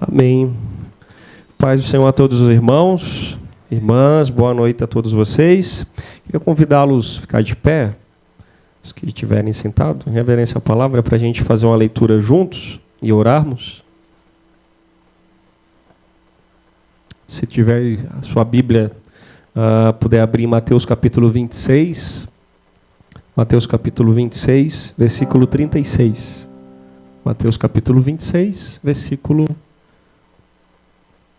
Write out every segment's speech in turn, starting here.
Amém. Paz do Senhor a todos os irmãos, irmãs, boa noite a todos vocês. Queria convidá-los a ficar de pé, os que estiverem sentados, em reverência à palavra, para a gente fazer uma leitura juntos e orarmos. Se tiver a sua Bíblia, puder abrir Mateus capítulo 26, Mateus capítulo 26, versículo 36. Mateus capítulo 26, versículo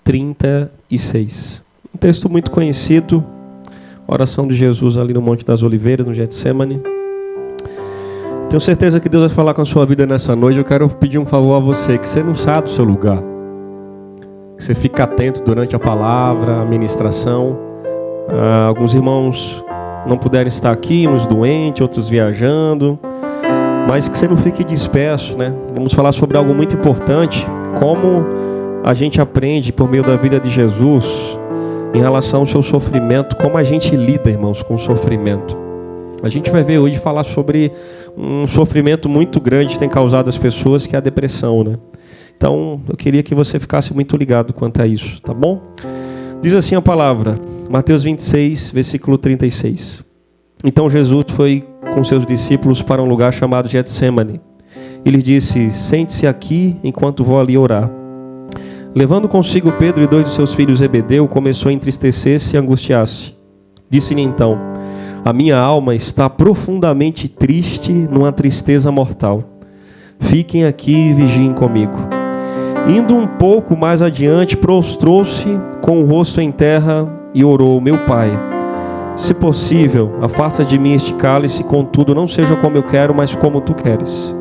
36. Um texto muito conhecido, oração de Jesus ali no Monte das Oliveiras, no Getsemane. Tenho certeza que Deus vai falar com a sua vida nessa noite. Eu quero pedir um favor a você, que você não saia do seu lugar. Que você fique atento durante a palavra, a ministração. Alguns irmãos não puderam estar aqui, uns doentes, outros viajando. Mas que você não fique disperso, né? Vamos falar sobre algo muito importante, como a gente aprende por meio da vida de Jesus em relação ao seu sofrimento, como a gente lida, irmãos, com o sofrimento. A gente vai ver hoje falar sobre um sofrimento muito grande que tem causado às pessoas, que é a depressão, né? Então, eu queria que você ficasse muito ligado quanto a isso, tá bom? Diz assim a palavra, Mateus 26, versículo 36. Então Jesus foi com seus discípulos para um lugar chamado Getsemane. Ele disse: sente-se aqui enquanto vou ali orar. Levando consigo Pedro e 2 de seus filhos Zebedeu, começou a entristecer-se e angustiar-se. Disse-lhe então: a minha alma está profundamente triste, numa tristeza mortal. Fiquem aqui e vigiem comigo. Indo um pouco mais adiante, prostrou-se com o rosto em terra e orou: meu pai, se possível, afasta de mim este cálice, contudo não seja como eu quero, mas como tu queres.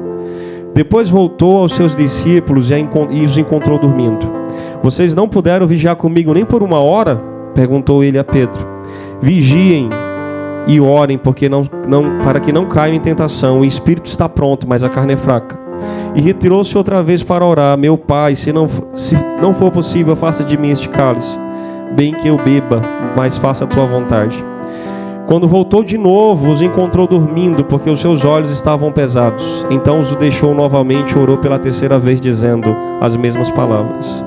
Depois voltou aos seus discípulos e os encontrou dormindo. Vocês não puderam vigiar comigo nem por 1 hora? Perguntou ele a Pedro. Vigiem e orem, para que não caiam em tentação. O espírito está pronto, mas a carne é fraca. E retirou-se outra vez para orar: meu pai, se não for possível, afasta de mim este cálice. Bem que eu beba, mas faça a tua vontade. Quando voltou de novo, os encontrou dormindo, porque os seus olhos estavam pesados. Então os deixou novamente e orou pela 3ª vez, dizendo as mesmas palavras.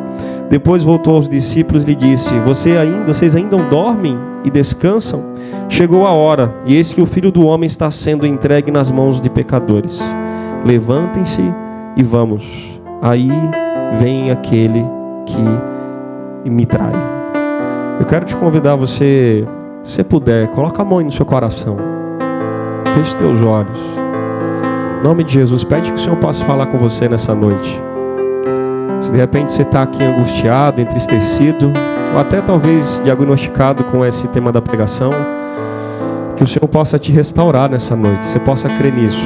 Depois voltou aos discípulos e lhe disse: vocês ainda dormem e descansam? Chegou a hora, e eis que o Filho do Homem está sendo entregue nas mãos de pecadores. Levantem-se e vamos. Aí vem aquele que me trai. Eu quero te convidar, você, se puder, coloca a mão no seu coração. Feche os teus olhos. Em nome de Jesus, pede que o Senhor possa falar com você nessa noite. Se de repente você está aqui angustiado, entristecido, ou até talvez diagnosticado com esse tema da pregação, que o Senhor possa te restaurar nessa noite. Você possa crer nisso.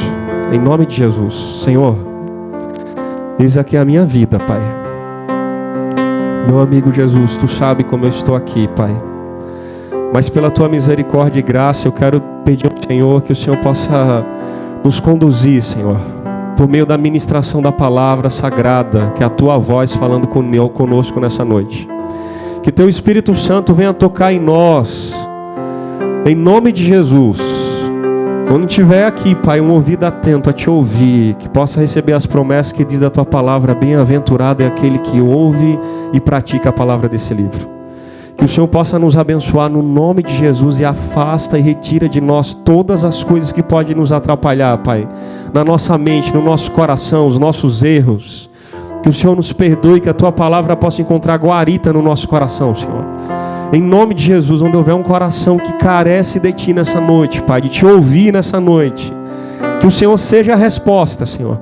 Em nome de Jesus. Senhor, eis aqui a minha vida, Pai. Meu amigo Jesus, Tu sabe como eu estou aqui, Pai. Mas pela Tua misericórdia e graça, eu quero pedir ao Senhor que o Senhor possa nos conduzir, Senhor, por meio da ministração da palavra sagrada, que é a Tua voz falando conosco nessa noite. Que Teu Espírito Santo venha tocar em nós, em nome de Jesus. Quando estiver aqui, Pai, um ouvido atento a Te ouvir, que possa receber as promessas que diz da Tua palavra: bem-aventurado é aquele que ouve e pratica a palavra desse livro. Que o Senhor possa nos abençoar no nome de Jesus e afasta e retira de nós todas as coisas que podem nos atrapalhar, Pai, na nossa mente, no nosso coração, os nossos erros. Que o Senhor nos perdoe, que a Tua palavra possa encontrar guarita no nosso coração, Senhor. Em nome de Jesus, onde houver um coração que carece de Ti nessa noite, Pai, de Te ouvir nessa noite, que o Senhor seja a resposta, Senhor.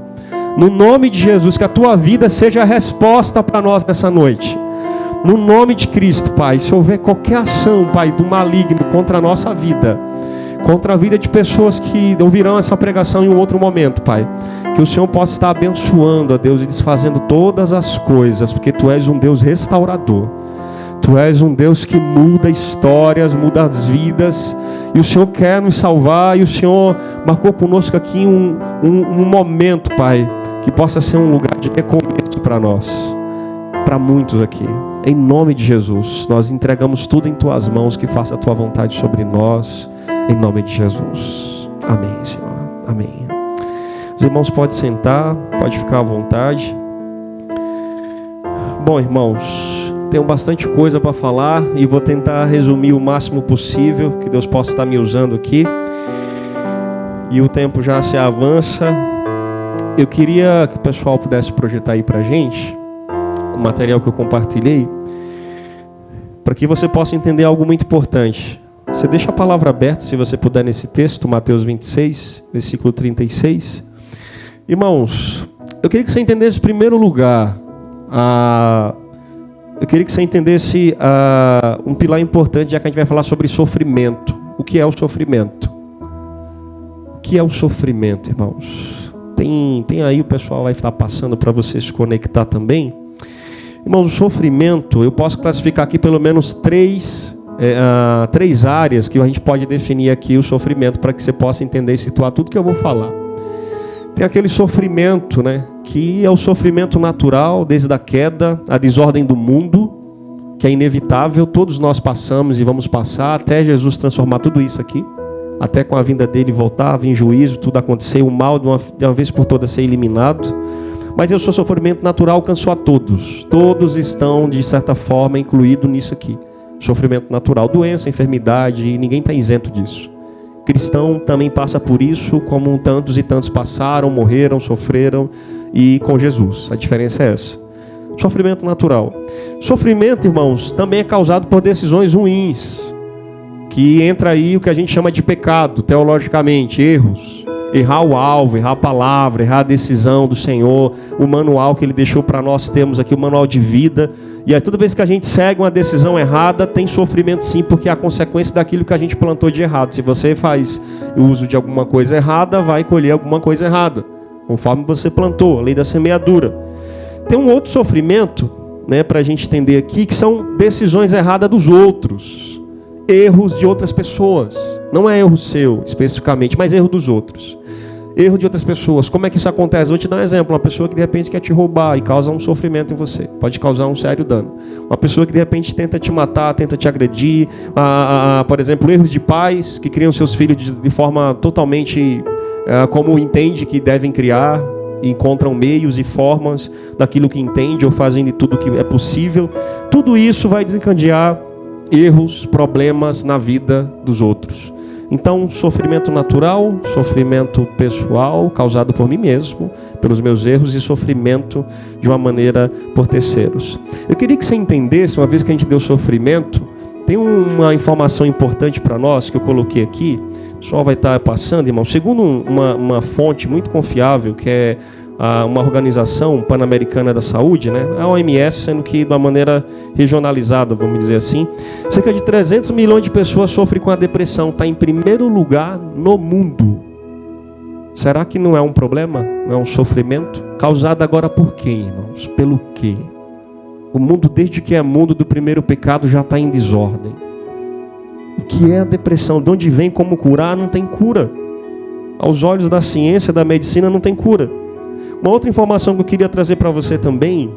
No nome de Jesus, que a Tua vida seja a resposta para nós nessa noite. No nome de Cristo, Pai, se houver qualquer ação, Pai, do maligno contra a nossa vida, contra a vida de pessoas que ouvirão essa pregação em um outro momento, Pai, que o Senhor possa estar abençoando, a Deus, e desfazendo todas as coisas, porque Tu és um Deus restaurador. Tu és um Deus que muda histórias, muda as vidas, e o Senhor quer nos salvar, e o Senhor marcou conosco aqui um momento, Pai, que possa ser um lugar de recomeço para nós, para muitos aqui. Em nome de Jesus, nós entregamos tudo em Tuas mãos, que faça a Tua vontade sobre nós, em nome de Jesus. Amém, Senhor. Amém. Os irmãos podem sentar, pode ficar à vontade. Bom, irmãos, tenho bastante coisa para falar e vou tentar resumir o máximo possível, que Deus possa estar me usando aqui. E o tempo já se avança. Eu queria que o pessoal pudesse projetar aí para a gente o material que eu compartilhei, para que você possa entender algo muito importante. Você deixa a palavra aberta, se você puder, nesse texto, Mateus 26, versículo 36. Irmãos, eu queria que você entendesse, em primeiro lugar, eu queria que você entendesse um pilar importante, já que a gente vai falar sobre sofrimento. O que é o sofrimento? O que é o sofrimento, irmãos? Tem aí, o pessoal vai estar passando para você se conectar também. Irmãos, o sofrimento, eu posso classificar aqui pelo menos três áreas que a gente pode definir aqui o sofrimento, para que você possa entender e situar tudo que eu vou falar. Tem aquele sofrimento, né, que é o sofrimento natural, desde a queda, a desordem do mundo, que é inevitável, todos nós passamos e vamos passar, até Jesus transformar tudo isso aqui, até com a vinda dele voltar, vir juízo, tudo acontecer, o mal de uma vez por todas ser eliminado. Mas o seu sofrimento natural alcançou a todos. Todos estão, de certa forma, incluídos nisso aqui. Sofrimento natural, doença, enfermidade, ninguém está isento disso. Cristão também passa por isso, como tantos e tantos passaram, morreram, sofreram, e com Jesus. A diferença é essa. Sofrimento natural. Sofrimento, irmãos, também é causado por decisões ruins, que entra aí o que a gente chama de pecado, teologicamente, erros. Errar o alvo, errar a palavra, errar a decisão do Senhor, o manual que Ele deixou para nós termos aqui, o manual de vida. E aí, toda vez que a gente segue uma decisão errada, tem sofrimento sim, porque é a consequência daquilo que a gente plantou de errado. Se você faz uso de alguma coisa errada, vai colher alguma coisa errada, conforme você plantou, a lei da semeadura. Tem um outro sofrimento, né, para a gente entender aqui, que são decisões erradas dos outros. Erros de outras pessoas. Não é erro seu, especificamente, mas erro dos outros. Erro de outras pessoas. Como é que isso acontece? Vou te dar um exemplo. Uma pessoa que de repente quer te roubar e causa um sofrimento em você. Pode causar um sério dano. Uma pessoa que de repente tenta te matar, tenta te agredir. Por exemplo, erros de pais que criam seus filhos de forma totalmente como entende que devem criar. E encontram meios e formas daquilo que entende ou fazem de tudo que é possível. Tudo isso vai desencadear erros, problemas na vida dos outros. Então, sofrimento natural, sofrimento pessoal, causado por mim mesmo, pelos meus erros, e sofrimento de uma maneira por terceiros. Eu queria que você entendesse, uma vez que a gente deu sofrimento, tem uma informação importante para nós, que eu coloquei aqui, o pessoal vai estar passando, irmão, segundo uma fonte muito confiável, que é uma organização pan-americana da saúde, né? A OMS, sendo que de uma maneira regionalizada, vamos dizer assim, cerca de 300 milhões de pessoas sofrem com a depressão, está em primeiro lugar no mundo. Será que não é um problema? Não é um sofrimento? Causado agora por quê, irmãos? Pelo quê? O mundo, desde que é mundo do primeiro pecado, já está em desordem. O que é a depressão? De onde vem, como curar? Não tem cura. Aos olhos da ciência, da medicina, não tem cura. Uma outra informação que eu queria trazer para você também,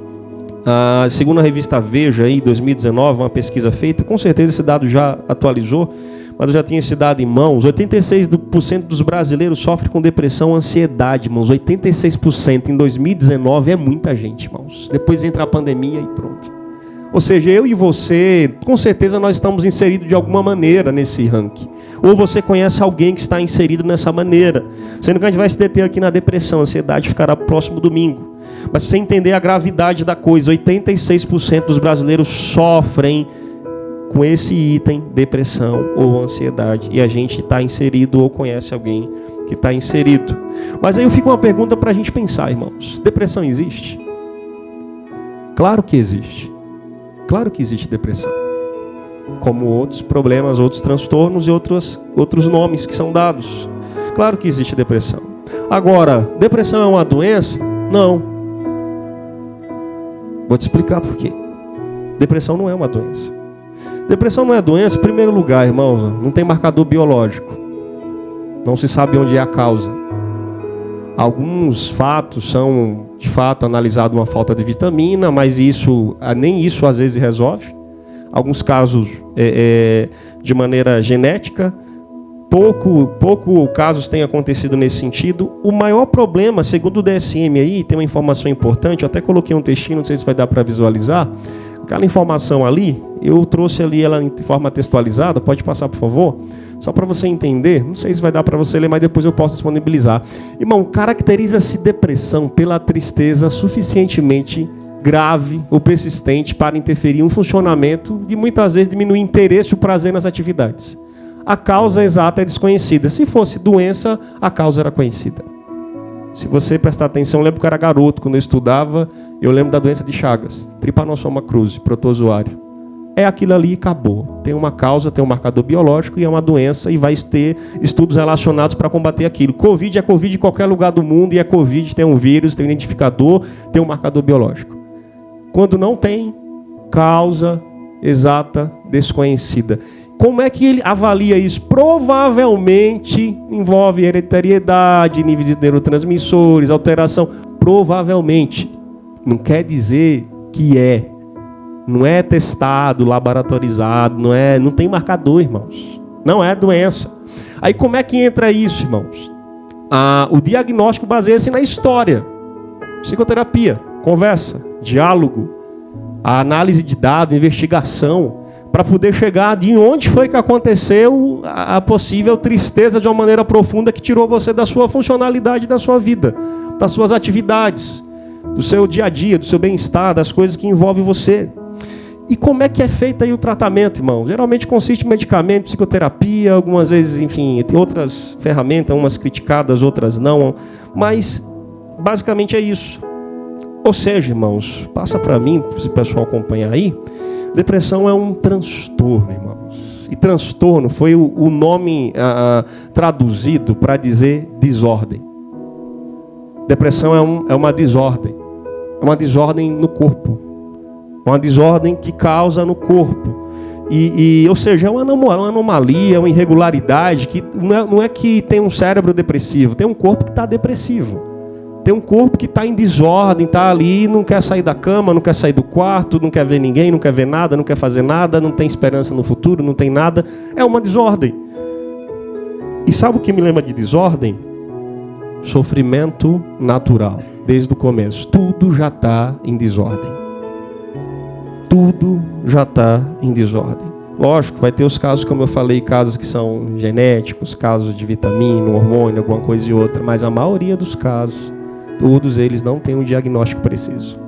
segundo a revista Veja, aí, 2019, uma pesquisa feita, com certeza esse dado já atualizou, mas eu já tinha esse dado em mãos, 86% dos brasileiros sofrem com depressão, ansiedade, irmãos, 86% em 2019 é muita gente, irmãos. Depois entra a pandemia e pronto. Ou seja, eu e você, com certeza nós estamos inseridos de alguma maneira nesse ranking. Ou você conhece alguém que está inserido nessa maneira. Sendo que a gente vai se deter aqui na depressão, a ansiedade ficará próximo domingo. Mas para você entender a gravidade da coisa, 86% dos brasileiros sofrem com esse item, depressão ou ansiedade. E a gente está inserido ou conhece alguém que está inserido. Mas aí fica uma pergunta para a gente pensar, irmãos. Depressão existe? Claro que existe. Claro que existe depressão, como outros problemas, outros transtornos e outros nomes que são dados. Claro que existe depressão. Agora, depressão é uma doença? Não. Vou te explicar por quê. Depressão não é uma doença. Depressão não é doença, em primeiro lugar, irmãos, não tem marcador biológico. Não se sabe onde é a causa. Alguns fatos são, de fato, analisados uma falta de vitamina, mas nem isso às vezes resolve. Alguns casos de maneira genética, pouco casos têm acontecido nesse sentido. O maior problema, segundo o DSM aí, tem uma informação importante, eu até coloquei um textinho, não sei se vai dar para visualizar. Aquela informação ali, eu trouxe ali ela em forma textualizada, pode passar por favor? Só para você entender, não sei se vai dar para você ler, mas depois eu posso disponibilizar. Irmão, caracteriza-se depressão pela tristeza suficientemente grave ou persistente para interferir no funcionamento e muitas vezes diminuir o interesse e o prazer nas atividades. A causa exata é desconhecida. Se fosse doença, a causa era conhecida. Se você prestar atenção, eu lembro que eu era garoto, quando eu estudava, eu lembro da doença de Chagas, Trypanosoma cruzi, protozoário. É aquilo ali e acabou. Tem uma causa, tem um marcador biológico e é uma doença e vai ter estudos relacionados para combater aquilo. Covid é Covid em qualquer lugar do mundo e é Covid, tem um vírus, tem um identificador, tem um marcador biológico. Quando não tem, causa exata desconhecida. Como é que ele avalia isso? Provavelmente envolve hereditariedade, níveis de neurotransmissores, alteração. Provavelmente. Não quer dizer que é. Não é testado, laboratorizado, não tem marcador, irmãos. Não é doença. Aí como é que entra isso, irmãos? O diagnóstico baseia-se na história. Psicoterapia, conversa, diálogo, a análise de dados, investigação, para poder chegar de onde foi que aconteceu a possível tristeza de uma maneira profunda que tirou você da sua funcionalidade da sua vida, das suas atividades, do seu dia a dia, do seu bem-estar, das coisas que envolvem você. E como é que é feito aí o tratamento, irmão? Geralmente consiste em medicamento, psicoterapia, algumas vezes, enfim, tem outras ferramentas, umas criticadas, outras não, mas basicamente é isso. Ou seja, irmãos, passa para mim, se o pessoal acompanhar aí, depressão é um transtorno, irmãos. E transtorno foi o nome traduzido para dizer desordem. Depressão é uma desordem. É uma desordem no corpo. Uma desordem que causa no corpo. Ou seja, é uma anomalia, uma irregularidade que não é que tem um cérebro depressivo, tem um corpo que está depressivo. Tem um corpo que está em desordem, está ali, não quer sair da cama, não quer sair do quarto, não quer ver ninguém, não quer ver nada, não quer fazer nada, não tem esperança no futuro, não tem nada. É uma desordem. E sabe o que me lembra de desordem? Sofrimento natural, desde o começo. Tudo já está em desordem. Tudo já está em desordem. Lógico, vai ter os casos, como eu falei, casos que são genéticos, casos de vitamina, hormônio, alguma coisa e outra, mas a maioria dos casos, todos eles não têm um diagnóstico preciso.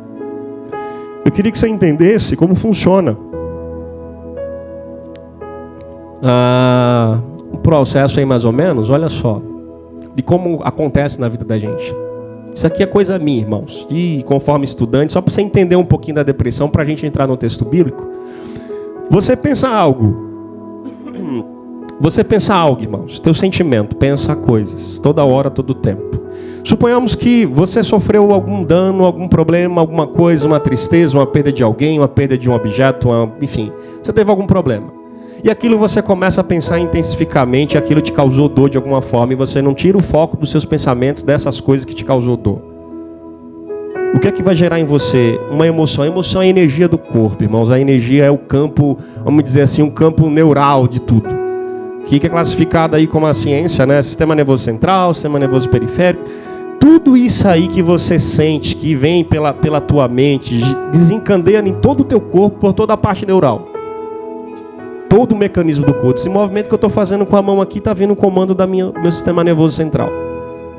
Eu queria que você entendesse como funciona o processo aí mais ou menos, olha só, de como acontece na vida da gente. Isso aqui é coisa minha, irmãos, e conforme estudante, só para você entender um pouquinho da depressão, para a gente entrar no texto bíblico. Você pensa algo, irmãos, teu sentimento, pensa coisas, toda hora, todo tempo. Suponhamos que você sofreu algum dano, algum problema, alguma coisa, uma tristeza, uma perda de alguém, uma perda de um objeto, enfim, você teve algum problema. E aquilo você começa a pensar intensificamente, aquilo te causou dor de alguma forma, e você não tira o foco dos seus pensamentos dessas coisas que te causou dor. O que é que vai gerar em você? Uma emoção. A emoção é a energia do corpo, irmãos. A energia é o campo, vamos dizer assim, um campo neural de tudo. Que é classificado aí como a ciência, né? Sistema nervoso central, sistema nervoso periférico. Tudo isso aí que você sente, que vem pela tua mente, desencadeia em todo o teu corpo, por toda a parte neural. Todo o mecanismo do corpo. Esse movimento que eu estou fazendo com a mão aqui está vindo um comando do meu sistema nervoso central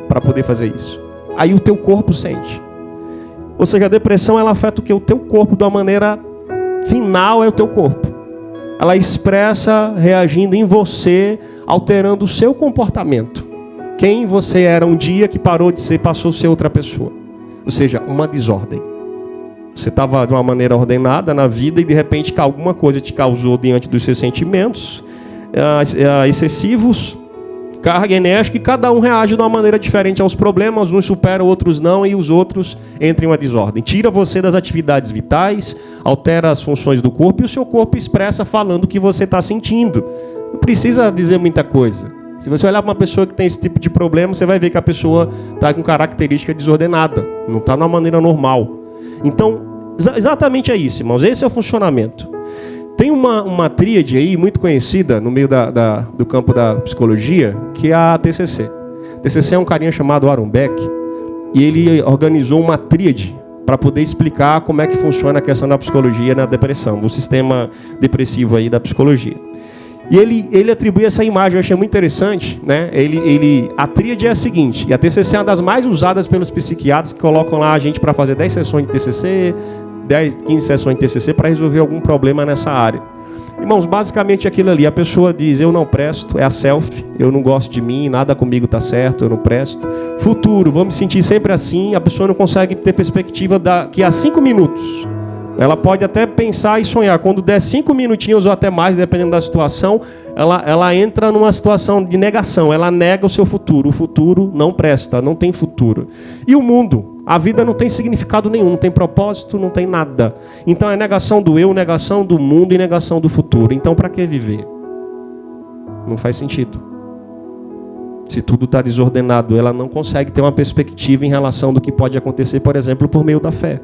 para poder fazer isso. Aí o teu corpo sente. Ou seja, a depressão ela afeta o que? O teu corpo de uma maneira final é o teu corpo. Ela expressa reagindo em você, alterando o seu comportamento. Quem você era um dia que parou de ser, passou a ser outra pessoa. Ou seja, uma desordem. Você estava de uma maneira ordenada na vida e de repente alguma coisa te causou diante dos seus sentimentos excessivos, carga enérgica, e cada um reage de uma maneira diferente aos problemas, uns superam, outros não, e os outros entram em uma desordem. Tira você das atividades vitais, altera as funções do corpo, e o seu corpo expressa falando o que você está sentindo. Não precisa dizer muita coisa. Se você olhar para uma pessoa que tem esse tipo de problema, você vai ver que a pessoa está com característica desordenada, não está de uma maneira normal. Então, exatamente é isso, irmãos. Esse é o funcionamento. Tem uma tríade aí muito conhecida no meio do campo da psicologia, que é a TCC. TCC é um carinha chamado Aaron Beck, e ele organizou uma tríade para poder explicar como é que funciona a questão da psicologia na depressão, o sistema depressivo aí da psicologia. E ele atribui essa imagem, eu achei muito interessante, né? A tríade é a seguinte, e a TCC é uma das mais usadas pelos psiquiatras, que colocam lá a gente para fazer 10 sessões de TCC, 10, 15 sessões de TCC para resolver algum problema nessa área. Irmãos, basicamente aquilo ali, a pessoa diz, eu não presto, é a self, eu não gosto de mim, nada comigo está certo, eu não presto. Futuro, vou me sentir sempre assim, a pessoa não consegue ter perspectiva daqui a 5 minutos. Ela pode até pensar e sonhar, quando der 5 minutinhos ou até mais, dependendo da situação, ela entra numa situação de negação, ela nega o seu futuro não presta, não tem futuro. E o mundo? A vida não tem significado nenhum, não tem propósito, não tem nada. Então é negação do eu, negação do mundo e negação do futuro. Então para que viver? Não faz sentido. Se tudo está desordenado, ela não consegue ter uma perspectiva em relação do que pode acontecer, por exemplo, por meio da fé.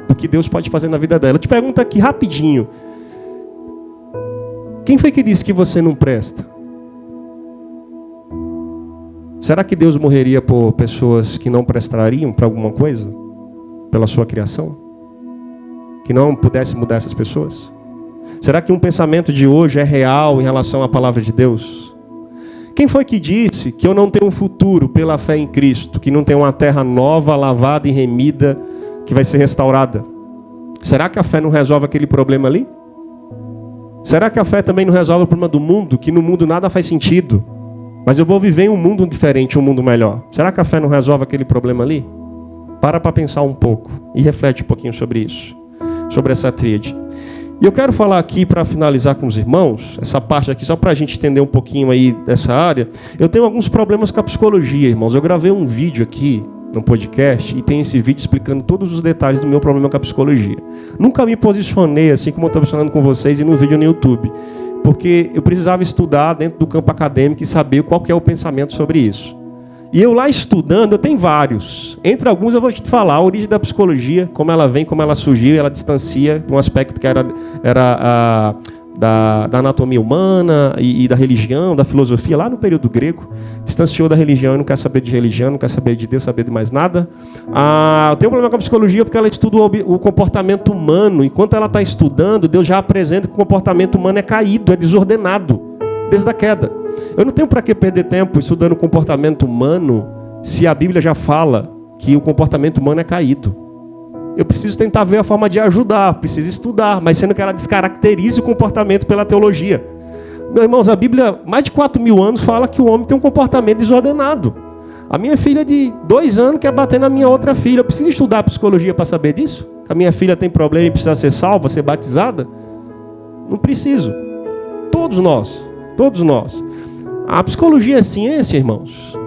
Do que Deus pode fazer na vida dela. Eu te pergunto aqui rapidinho. Quem foi que disse que você não presta? Será que Deus morreria por pessoas que não prestariam para alguma coisa? Pela sua criação? Que não pudesse mudar essas pessoas? Será que um pensamento de hoje é real em relação à palavra de Deus? Quem foi que disse que eu não tenho um futuro pela fé em Cristo? Que não tem uma terra nova, lavada e remida, que vai ser restaurada? Será que a fé não resolve aquele problema ali? Será que a fé também não resolve o problema do mundo? Que no mundo nada faz sentido. Mas eu vou viver em um mundo diferente, um mundo melhor. Será que a fé não resolve aquele problema ali? Para pensar um pouco e reflete um pouquinho sobre isso, sobre essa tríade. E eu quero falar aqui, para finalizar com os irmãos, essa parte aqui, só para a gente entender um pouquinho aí dessa área. Eu tenho alguns problemas com a psicologia, irmãos. Eu gravei um vídeo aqui, no podcast, e tem esse vídeo explicando todos os detalhes do meu problema com a psicologia. Nunca me posicionei assim como eu estou posicionando com vocês e no vídeo no YouTube. Porque eu precisava estudar dentro do campo acadêmico e saber qual que é o pensamento sobre isso. E eu lá estudando, eu tenho vários. Entre alguns eu vou te falar a origem da psicologia, como ela vem, como ela surgiu, ela distancia um aspecto que era da anatomia humana e da religião, da filosofia, lá no período grego. Distanciou da religião e não quer saber de religião, não quer saber de Deus, saber de mais nada. Eu tenho um problema com a psicologia porque ela estuda o comportamento humano. Enquanto ela está estudando, Deus já apresenta que o comportamento humano é caído, é desordenado, desde a queda. Eu não tenho para que perder tempo estudando o comportamento humano se a Bíblia já fala que o comportamento humano é caído. Eu preciso tentar ver a forma de ajudar, preciso estudar, mas sendo que ela descaracterize o comportamento pela teologia. Meus irmãos, a Bíblia, mais de 4.000 anos, fala que o homem tem um comportamento desordenado. A minha filha de 2 anos quer bater na minha outra filha. Eu preciso estudar psicologia para saber disso? A minha filha tem problema e precisa ser salva, ser batizada? Não preciso. Todos nós. A psicologia é ciência, irmãos.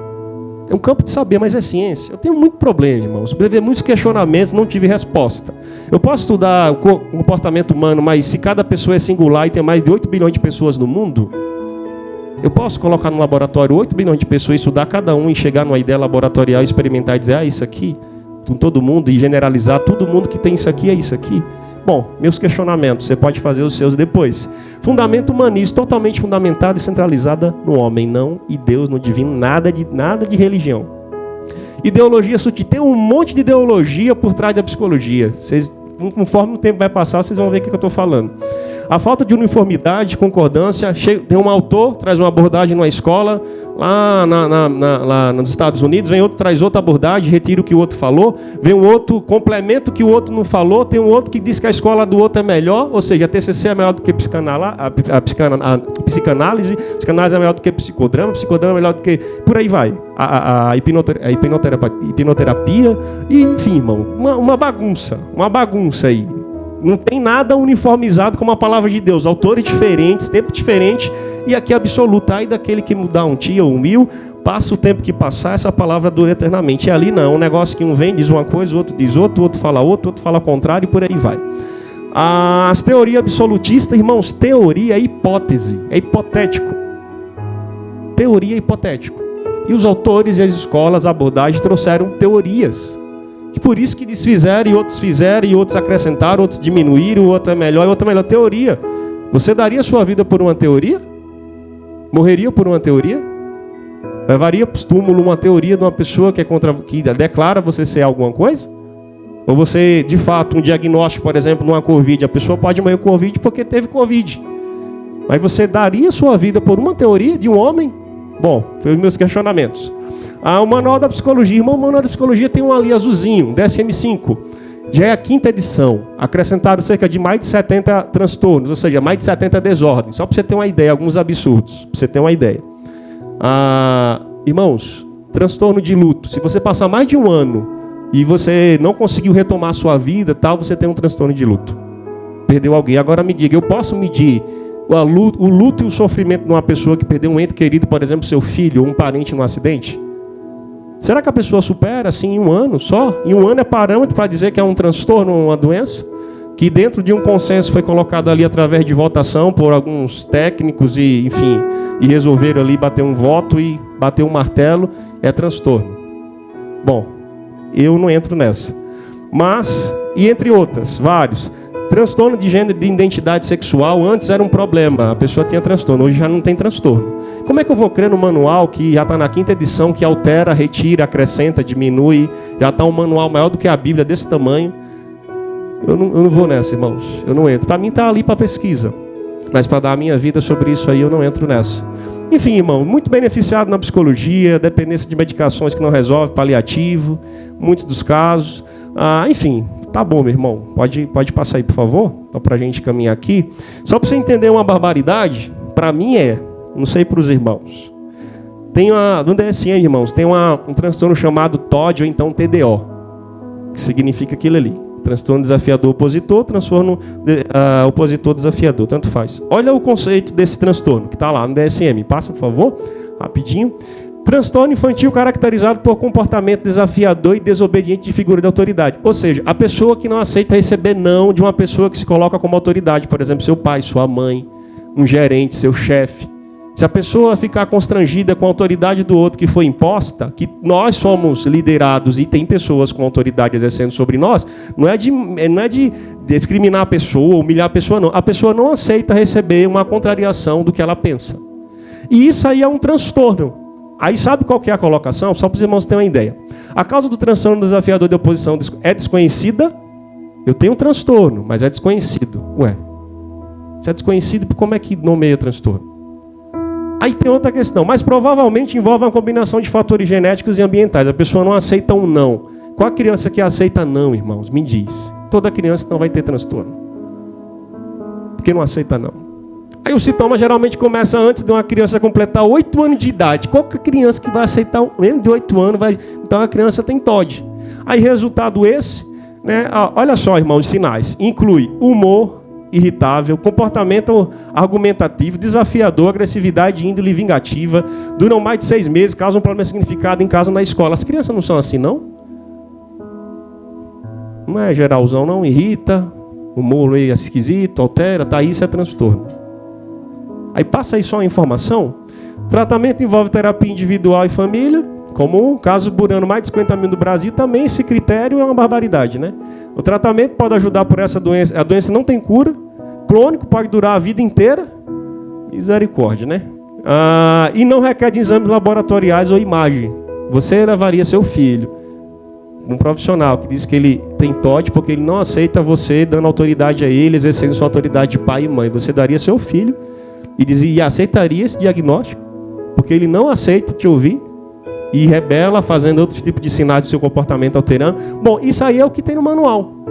É um campo de saber, mas é ciência. Eu tenho muito problema, irmãos. Eu muitos questionamentos, não tive resposta. Eu posso estudar o comportamento humano, mas se cada pessoa é singular e tem mais de 8 bilhões de pessoas no mundo, eu posso colocar no laboratório 8 bilhões de pessoas, estudar cada um e chegar numa ideia laboratorial, experimentar e dizer, isso aqui, com todo mundo, e generalizar, todo mundo que tem isso aqui é isso aqui. Bom, meus questionamentos, você pode fazer os seus depois. Fundamento humanista, totalmente fundamentado e centralizada no homem, não e Deus, no divino, nada de religião. Ideologia sutil, tem um monte de ideologia por trás da psicologia. Vocês, conforme o tempo vai passar, vocês vão ver o que eu estou falando. A falta de uniformidade, concordância, tem um autor, traz uma abordagem numa escola, lá nos Estados Unidos, vem outro, traz outra abordagem, retira o que o outro falou, vem um outro, complementa o que o outro não falou, tem um outro que diz que a escola do outro é melhor, ou seja, a TCC é melhor do que a psicanálise, a psicanálise é melhor do que psicodrama é melhor do que... Por aí vai. A hipnoterapia, e enfim, irmão, uma bagunça aí. Não tem nada uniformizado como a palavra de Deus. Autores diferentes, tempo diferente, e aqui absoluta. Aí daquele que mudar um dia ou 1000, passa o tempo que passar, essa palavra dura eternamente. E ali não, é um negócio que um vem, diz uma coisa, o outro diz outra, o outro fala outra, o outro fala ao contrário, e por aí vai. As teorias absolutistas, irmãos, teoria é hipótese, é hipotético. Teoria é hipotético. E os autores e as escolas, as abordagens trouxeram teorias. Que por isso que desfizeram, e outros fizeram, e outros acrescentaram, outros diminuíram, o outro é melhor, e outro é melhor. Teoria. Você daria sua vida por uma teoria? Morreria por uma teoria? Levaria para o túmulo uma teoria de uma pessoa que declara você ser alguma coisa? Ou você, de fato, um diagnóstico, por exemplo, numa Covid, a pessoa pode morrer com Covid porque teve Covid. Mas você daria sua vida por uma teoria de um homem? Bom, foi os meus questionamentos. O Manual da Psicologia. Irmão, o Manual da Psicologia tem um ali azulzinho, DSM-5. Já é a 5ª edição. Acrescentaram cerca de mais de 70 transtornos, ou seja, mais de 70 desordens. Só para você ter uma ideia, alguns absurdos. Para você ter uma ideia. Irmãos, transtorno de luto. Se você passar mais de um ano e você não conseguiu retomar a sua vida, você tem um transtorno de luto. Perdeu alguém. Agora me diga, eu posso medir o luto e o sofrimento de uma pessoa que perdeu um ente querido, por exemplo, seu filho ou um parente num acidente? Será que a pessoa supera assim em um ano só? E um ano é parâmetro para dizer que é um transtorno, uma doença? Que dentro de um consenso foi colocado ali através de votação por alguns técnicos e resolveram ali bater um voto e bater um martelo, é transtorno. Bom, eu não entro nessa. Mas, e entre outras, vários. Transtorno de gênero, de identidade sexual, antes era um problema, a pessoa tinha transtorno, hoje já não tem transtorno. Como é que eu vou crer no manual que já está na 5ª edição, que altera, retira, acrescenta, diminui, já está um manual maior do que a Bíblia, desse tamanho? Eu não vou nessa, irmãos, eu não entro. Para mim está ali para pesquisa, mas para dar a minha vida sobre isso aí eu não entro nessa. Enfim, irmão, muito beneficiado na psicologia, dependência de medicações que não resolve, paliativo, muitos dos casos. Enfim, tá bom, meu irmão, pode passar aí, por favor, para a gente caminhar aqui. Só para você entender uma barbaridade, para mim não sei para os irmãos. No DSM, irmãos, tem um transtorno chamado TOD ou então TDO, que significa aquilo ali. Transtorno desafiador opositor, transtorno opositor desafiador, tanto faz. Olha o conceito desse transtorno que está lá no DSM. Passa, por favor, rapidinho. Transtorno infantil caracterizado por comportamento desafiador e desobediente de figura de autoridade. Ou seja, a pessoa que não aceita receber não de uma pessoa que se coloca como autoridade. Por exemplo, seu pai, sua mãe, um gerente, seu chefe. Se a pessoa ficar constrangida com a autoridade do outro que foi imposta, que nós somos liderados e tem pessoas com autoridade exercendo sobre nós, não é de discriminar a pessoa, humilhar a pessoa, não. A pessoa não aceita receber uma contrariação do que ela pensa. E isso aí é um transtorno. Aí sabe qual que é a colocação? Só para os irmãos terem uma ideia. A causa do transtorno desafiador de oposição é desconhecida? Eu tenho um transtorno, mas é desconhecido. Ué, se é desconhecido, como é que nomeia transtorno? Aí tem outra questão, mas provavelmente envolve uma combinação de fatores genéticos e ambientais. A pessoa não aceita um não. Qual a criança que aceita não, irmãos? Me diz. Toda criança não vai ter transtorno. Porque não aceita não. Aí o sintoma geralmente começa antes de uma criança completar 8 anos de idade. Qual que é a criança que vai aceitar menos de 8 anos? Então a criança tem TOD. Aí resultado esse, né? Olha só, irmãos, sinais. Inclui humor irritável, comportamento argumentativo, desafiador, agressividade, índole vingativa, duram mais de 6 meses, causam um problema significado em casa, na escola. As crianças não são assim, não? Não é geralzão, não? Irrita, humor é esquisito, altera, isso é transtorno. Aí passa aí só a informação. Tratamento envolve terapia individual e família, comum. Caso Burano, mais de 50 mil do Brasil, também esse critério é uma barbaridade, né? O tratamento pode ajudar por essa doença. A doença não tem cura. Crônico pode durar a vida inteira. Misericórdia, né? E não requer de exames laboratoriais ou imagem. Você levaria seu filho, um profissional que diz que ele tem TOD porque ele não aceita você dando autoridade a ele, exercendo sua autoridade de pai e mãe. Você daria seu filho e aceitaria esse diagnóstico porque ele não aceita te ouvir e rebela, fazendo outros tipos de sinais do seu comportamento alterando. Bom, isso aí é o que tem no manual.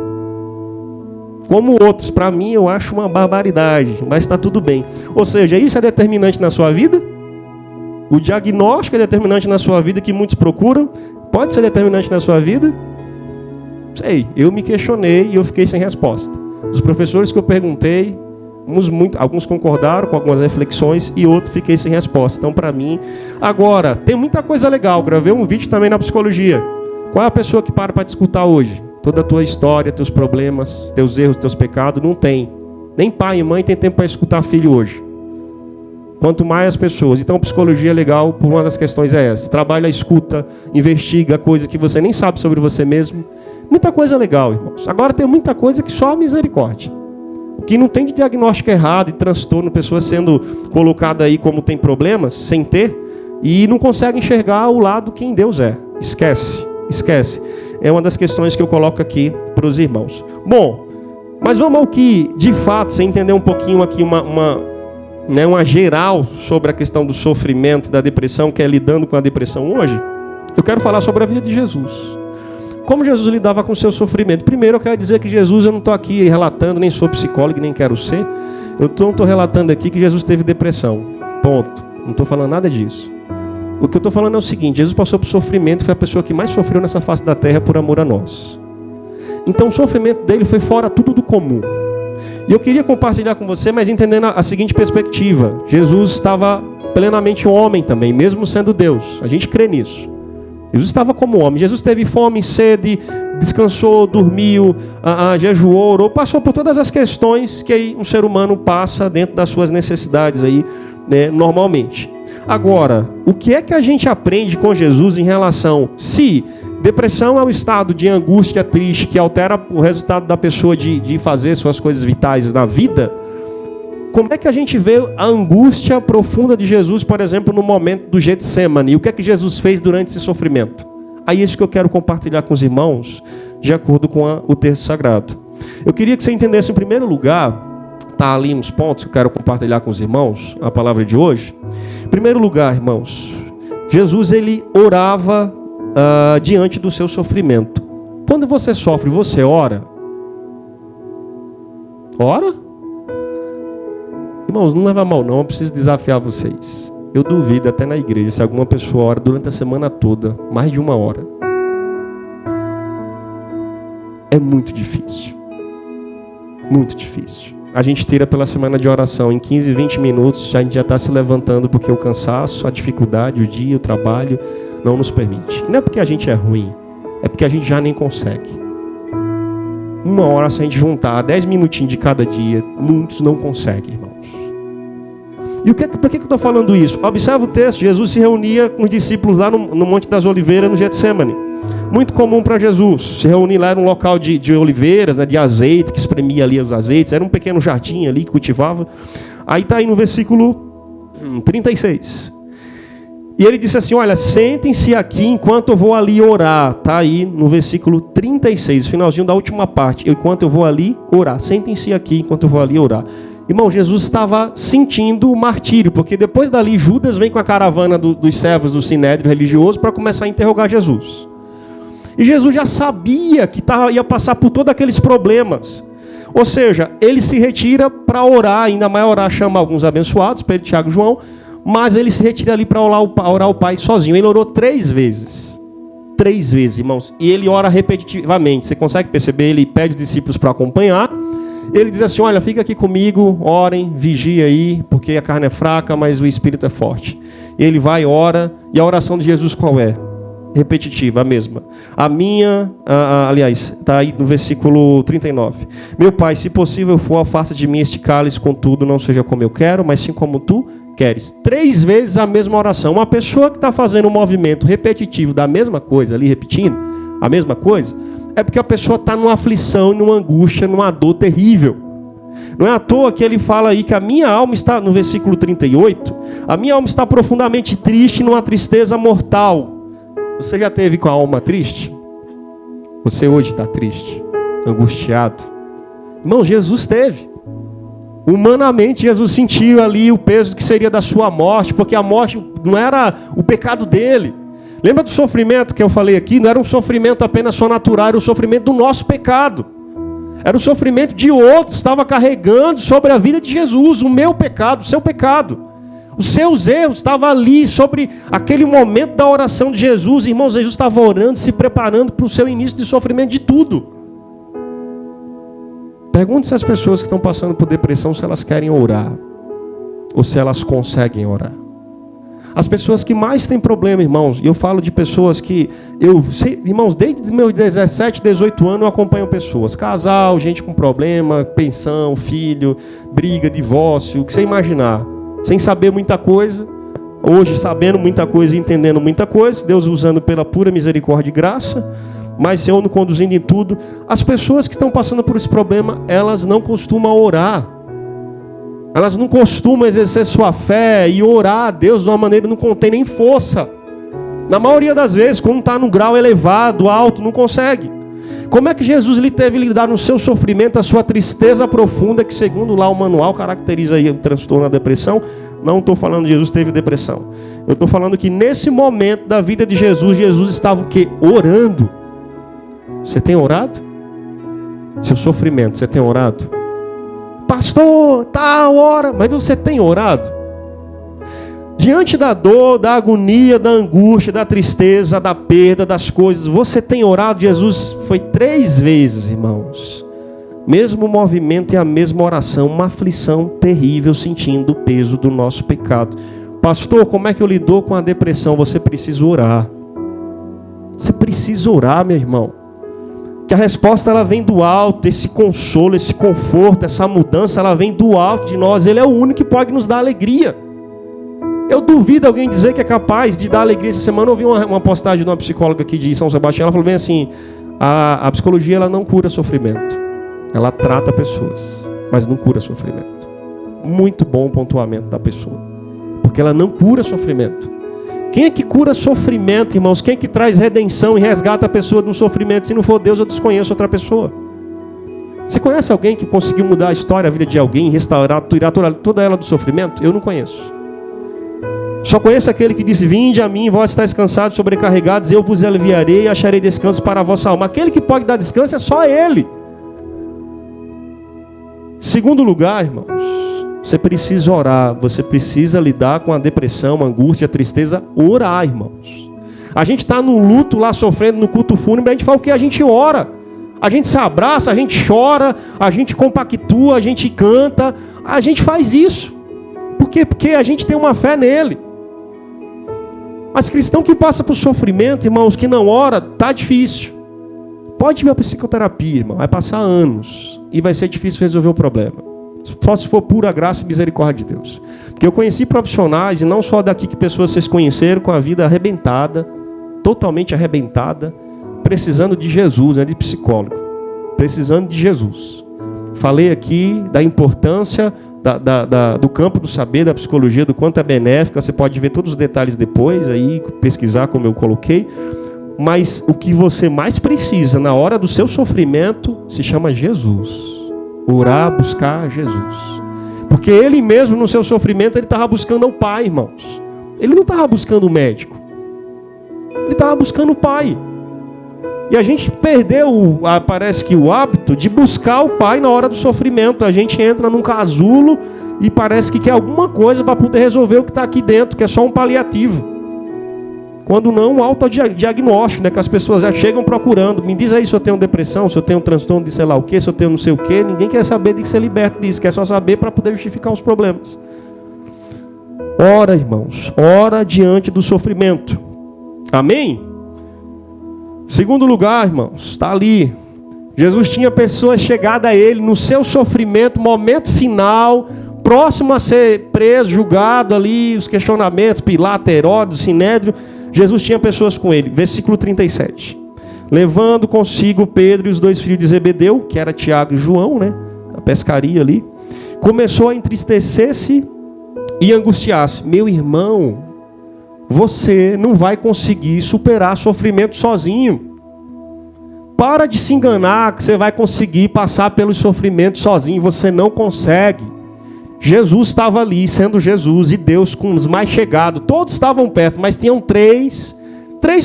Como outros, para mim, eu acho uma barbaridade, mas está tudo bem. Ou seja, isso é determinante na sua vida? O diagnóstico é determinante na sua vida, que muitos procuram? Pode ser determinante na sua vida? Sei, eu me questionei e eu fiquei sem resposta. Os professores que eu perguntei, alguns concordaram com algumas reflexões e outros fiquei sem resposta. Então, para mim... Agora, tem muita coisa legal. Gravei um vídeo também na psicologia. Qual é a pessoa que para te escutar hoje? Toda a tua história, teus problemas, teus erros, teus pecados, não tem. Nem pai e mãe tem tempo para escutar filho hoje. Quanto mais as pessoas. Então, psicologia é legal por uma das questões é essa. Trabalha, escuta, investiga coisa que você nem sabe sobre você mesmo. Muita coisa legal, irmãos. Agora tem muita coisa que só a misericórdia. que não tem de diagnóstico errado e transtorno, pessoas sendo colocadas aí como tem problemas, sem ter, e não consegue enxergar o lado que em Deus é. Esquece. É uma das questões que eu coloco aqui para os irmãos. Bom, mas vamos ao que, de fato, você entender um pouquinho aqui uma geral sobre a questão do sofrimento, da depressão, que é lidando com a depressão hoje. Eu quero falar sobre a vida de Jesus. Como Jesus lidava com o seu sofrimento. Primeiro eu quero dizer que Jesus, eu não estou aqui relatando, nem sou psicólogo, nem quero ser. Eu não estou relatando aqui que Jesus teve depressão. Ponto. Não estou falando nada disso. O que eu estou falando é o seguinte: Jesus passou por sofrimento, foi a pessoa que mais sofreu nessa face da terra por amor a nós. Então o sofrimento dele foi fora tudo do comum. E eu queria compartilhar com você, mas entendendo a seguinte perspectiva: Jesus estava plenamente homem também, mesmo sendo Deus. A gente crê nisso. Jesus estava como homem. Jesus teve fome, sede, descansou, dormiu, jejuou, orou, passou por todas as questões que um ser humano passa dentro das suas necessidades aí, né, normalmente. Agora, o que é que a gente aprende com Jesus em relação, se depressão é um estado de angústia triste que altera o resultado da pessoa de fazer suas coisas vitais na vida, como é que a gente vê a angústia profunda de Jesus, por exemplo, no momento do Getsemane? E o que é que Jesus fez durante esse sofrimento? Aí é isso que eu quero compartilhar com os irmãos, de acordo com o texto sagrado. Eu queria que você entendesse, em primeiro lugar, tá ali uns pontos que eu quero compartilhar com os irmãos, a palavra de hoje. Em primeiro lugar, irmãos, Jesus, ele orava diante do seu sofrimento. Quando você sofre, você ora? Ora? Irmãos, não leva mal não, eu preciso desafiar vocês. Eu duvido até na igreja se alguma pessoa ora durante a semana toda, mais de 1 hora. É muito difícil. Muito difícil. A gente tira pela semana de oração, em 15, 20 minutos, a gente já está se levantando porque o cansaço, a dificuldade, o dia, o trabalho não nos permite. Não é porque a gente é ruim, é porque a gente já nem consegue. 1 hora, se a gente juntar 10 minutinhos de cada dia, muitos não conseguem, irmãos. E por que eu estou falando isso? Observa o texto, Jesus se reunia com os discípulos lá no Monte das Oliveiras, no Getsemane. Muito comum para Jesus, se reunir lá, era um local de oliveiras, né, de azeite, que espremia ali os azeites, era um pequeno jardim ali que cultivava. Aí está aí no versículo 36. E ele disse assim, olha, sentem-se aqui enquanto eu vou ali orar. Está aí no versículo 36, finalzinho da última parte. Enquanto eu vou ali orar. Sentem-se aqui enquanto eu vou ali orar. Irmão, Jesus estava sentindo o martírio, porque depois dali Judas vem com a caravana dos servos do sinédrio religioso para começar a interrogar Jesus. E Jesus já sabia que ia passar por todos aqueles problemas. Ou seja, ele se retira para orar, ainda mais orar, chama alguns abençoados, Pedro, Tiago e João, mas ele se retira ali para orar o Pai sozinho. Ele orou 3 vezes. 3 vezes, irmãos. E ele ora repetitivamente. Você consegue perceber? Ele pede os discípulos para acompanhar. Ele diz assim, olha, fica aqui comigo, orem, vigia aí, porque a carne é fraca, mas o Espírito é forte. Ele vai, ora, e a oração de Jesus qual é? Repetitiva, a mesma. Aliás, está aí no versículo 39. Meu Pai, se possível for, afasta de mim este cálice, contudo, não seja como eu quero, mas sim como tu queres. 3 vezes a mesma oração. Uma pessoa que está fazendo um movimento repetitivo da mesma coisa ali, repetindo a mesma coisa, é porque a pessoa está numa aflição, numa angústia, numa dor terrível. Não é à toa que ele fala aí que a minha alma está, no versículo 38, a minha alma está profundamente triste, numa tristeza mortal. Você já teve com a alma triste? Você hoje está triste, angustiado? Irmão, Jesus teve. Humanamente, Jesus sentiu ali o peso que seria da sua morte, porque a morte não era o pecado dele. Lembra do sofrimento que eu falei aqui? Não era um sofrimento apenas só natural, era o sofrimento do nosso pecado. Era o sofrimento de outros, estava carregando sobre a vida de Jesus, o meu pecado, o seu pecado. Os seus erros estavam ali sobre aquele momento da oração de Jesus. Irmãos, Jesus estava orando, se preparando para o seu início de sofrimento de tudo. Pergunte se as pessoas que estão passando por depressão, se elas querem orar, ou se elas conseguem orar. As pessoas que mais têm problema, irmãos, e eu falo de pessoas que, irmãos, desde os meus 17, 18 anos eu acompanho pessoas, casal, gente com problema, pensão, filho, briga, divórcio, o que você imaginar, sem saber muita coisa, hoje sabendo muita coisa e entendendo muita coisa, Deus usando pela pura misericórdia e graça, mas Senhor nos conduzindo em tudo. As pessoas que estão passando por esse problema, elas não costumam orar. Elas não costumam exercer sua fé e orar a Deus de uma maneira que não contém nem força. Na maioria das vezes, quando está num grau elevado, alto, não consegue. Como é que Jesus lhe teve lidar no seu sofrimento, a sua tristeza profunda, que segundo lá o manual caracteriza aí o transtorno da depressão? Não estou falando que Jesus teve depressão. Eu estou falando que nesse momento da vida de Jesus, Jesus estava o quê? Orando. Você tem orado? Seu sofrimento, você tem orado? Pastor, tal hora, mas você tem orado? Diante da dor, da agonia, da angústia, da tristeza, da perda, das coisas, você tem orado? Jesus foi 3 vezes, irmãos. Mesmo movimento e a mesma oração, uma aflição terrível, sentindo o peso do nosso pecado. Pastor, como é que eu lido com a depressão? Você precisa orar. Você precisa orar, meu irmão. Que a resposta ela vem do alto, esse consolo, esse conforto, essa mudança, ela vem do alto de nós. Ele é o único que pode nos dar alegria. Eu duvido alguém dizer que é capaz de dar alegria. Essa semana eu ouvi uma postagem de uma psicóloga aqui de São Sebastião. Ela falou bem assim, a psicologia ela não cura sofrimento. Ela trata pessoas, mas não cura sofrimento. Muito bom o pontuamento da pessoa. Porque ela não cura sofrimento. Quem é que cura sofrimento, irmãos? Quem é que traz redenção e resgata a pessoa do sofrimento? Se não for Deus, eu desconheço outra pessoa. Você conhece alguém que conseguiu mudar a história, a vida de alguém, restaurar, tirar toda ela do sofrimento? Eu não conheço. Só conheço aquele que disse, vinde a mim, vós estáis cansados, sobrecarregados, eu vos aliviarei e acharei descanso para a vossa alma. Aquele que pode dar descanso é só Ele. Segundo lugar, irmãos, você precisa orar, você precisa lidar com a depressão, a angústia, a tristeza, orar, irmãos. A gente está no luto lá, sofrendo no culto fúnebre, a gente fala o que? A gente ora. A gente se abraça, a gente chora, a gente compactua, a gente canta, a gente faz isso. Por quê? Porque a gente tem uma fé nele. Mas cristão que passa por sofrimento, irmãos, que não ora, tá difícil. Pode ir para psicoterapia, irmão, vai passar anos e vai ser difícil resolver o problema. Só se for pura graça e misericórdia de Deus. Porque eu conheci profissionais, e não só daqui que pessoas vocês conheceram, com a vida arrebentada, totalmente arrebentada, precisando de Jesus, né, de psicólogo. Precisando de Jesus. Falei aqui da importância do campo do saber, da psicologia, do quanto é benéfica. Você pode ver todos os detalhes depois, aí pesquisar como eu coloquei. Mas o que você mais precisa na hora do seu sofrimento se chama Jesus. Orar, buscar Jesus. Porque Ele mesmo no seu sofrimento, Ele estava buscando o Pai, irmãos. Ele não estava buscando o médico. Ele estava buscando o Pai. E a gente perdeu, parece que o hábito de buscar o Pai na hora do sofrimento. A gente entra num casulo e parece que quer alguma coisa para poder resolver o que está aqui dentro, que é só um paliativo. Quando não, um autodiagnóstico, né? Que as pessoas já chegam procurando. Me diz aí se eu tenho depressão, se eu tenho um transtorno de sei lá o quê, se eu tenho não sei o quê. Ninguém quer saber de ser liberto disso, quer só saber para poder justificar os problemas. Ora, irmãos, ora diante do sofrimento. Amém? Segundo lugar, irmãos, está ali. Jesus tinha pessoas chegadas a Ele no seu sofrimento, momento final, próximo a ser preso, julgado ali, os questionamentos, Pilato, Herodes, Sinédrio. Jesus tinha pessoas com Ele. Versículo 37. Levando consigo Pedro e os 2 filhos de Zebedeu, que era Tiago e João, né? A pescaria ali. Começou a entristecer-se e angustiar-se. Meu irmão, você não vai conseguir superar sofrimento sozinho. Para de se enganar que você vai conseguir passar pelos sofrimentos sozinho. Você não consegue. Jesus estava ali, sendo Jesus e Deus com os mais chegados. Todos estavam perto, mas tinham três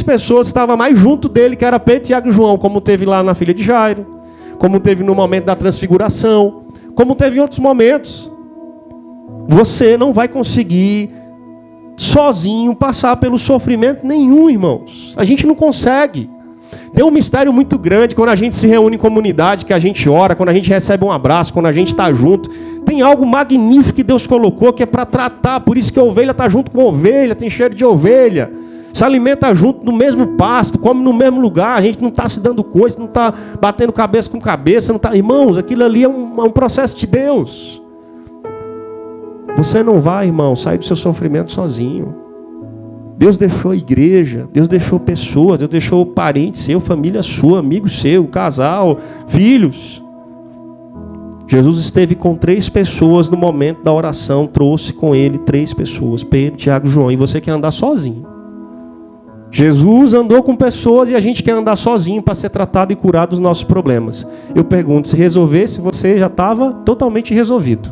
pessoas que estavam mais junto dele, que era Pedro, Tiago e João, como teve lá na filha de Jairo, como teve no momento da transfiguração, como teve em outros momentos. Você não vai conseguir sozinho passar pelo sofrimento nenhum, irmãos. A gente não consegue. Tem um mistério muito grande quando a gente se reúne em comunidade, que a gente ora, quando a gente recebe um abraço, quando a gente está junto. Tem algo magnífico que Deus colocou que é para tratar. Por isso que a ovelha está junto com a ovelha, tem cheiro de ovelha. Se alimenta junto no mesmo pasto, come no mesmo lugar. A gente não está se dando coisa, não está batendo cabeça com cabeça. Não tá... Irmãos, aquilo ali é um processo de Deus. Você não vai, irmão, sair do seu sofrimento sozinho. Deus deixou a igreja, Deus deixou pessoas, Deus deixou parente seu, família sua, amigo seu, casal, filhos. Jesus esteve com 3 pessoas no momento da oração, trouxe com ele 3 pessoas, Pedro, Tiago e João, e você quer andar sozinho. Jesus andou com pessoas e a gente quer andar sozinho para ser tratado e curado dos nossos problemas. Eu pergunto, se resolvesse, você já estava totalmente resolvido.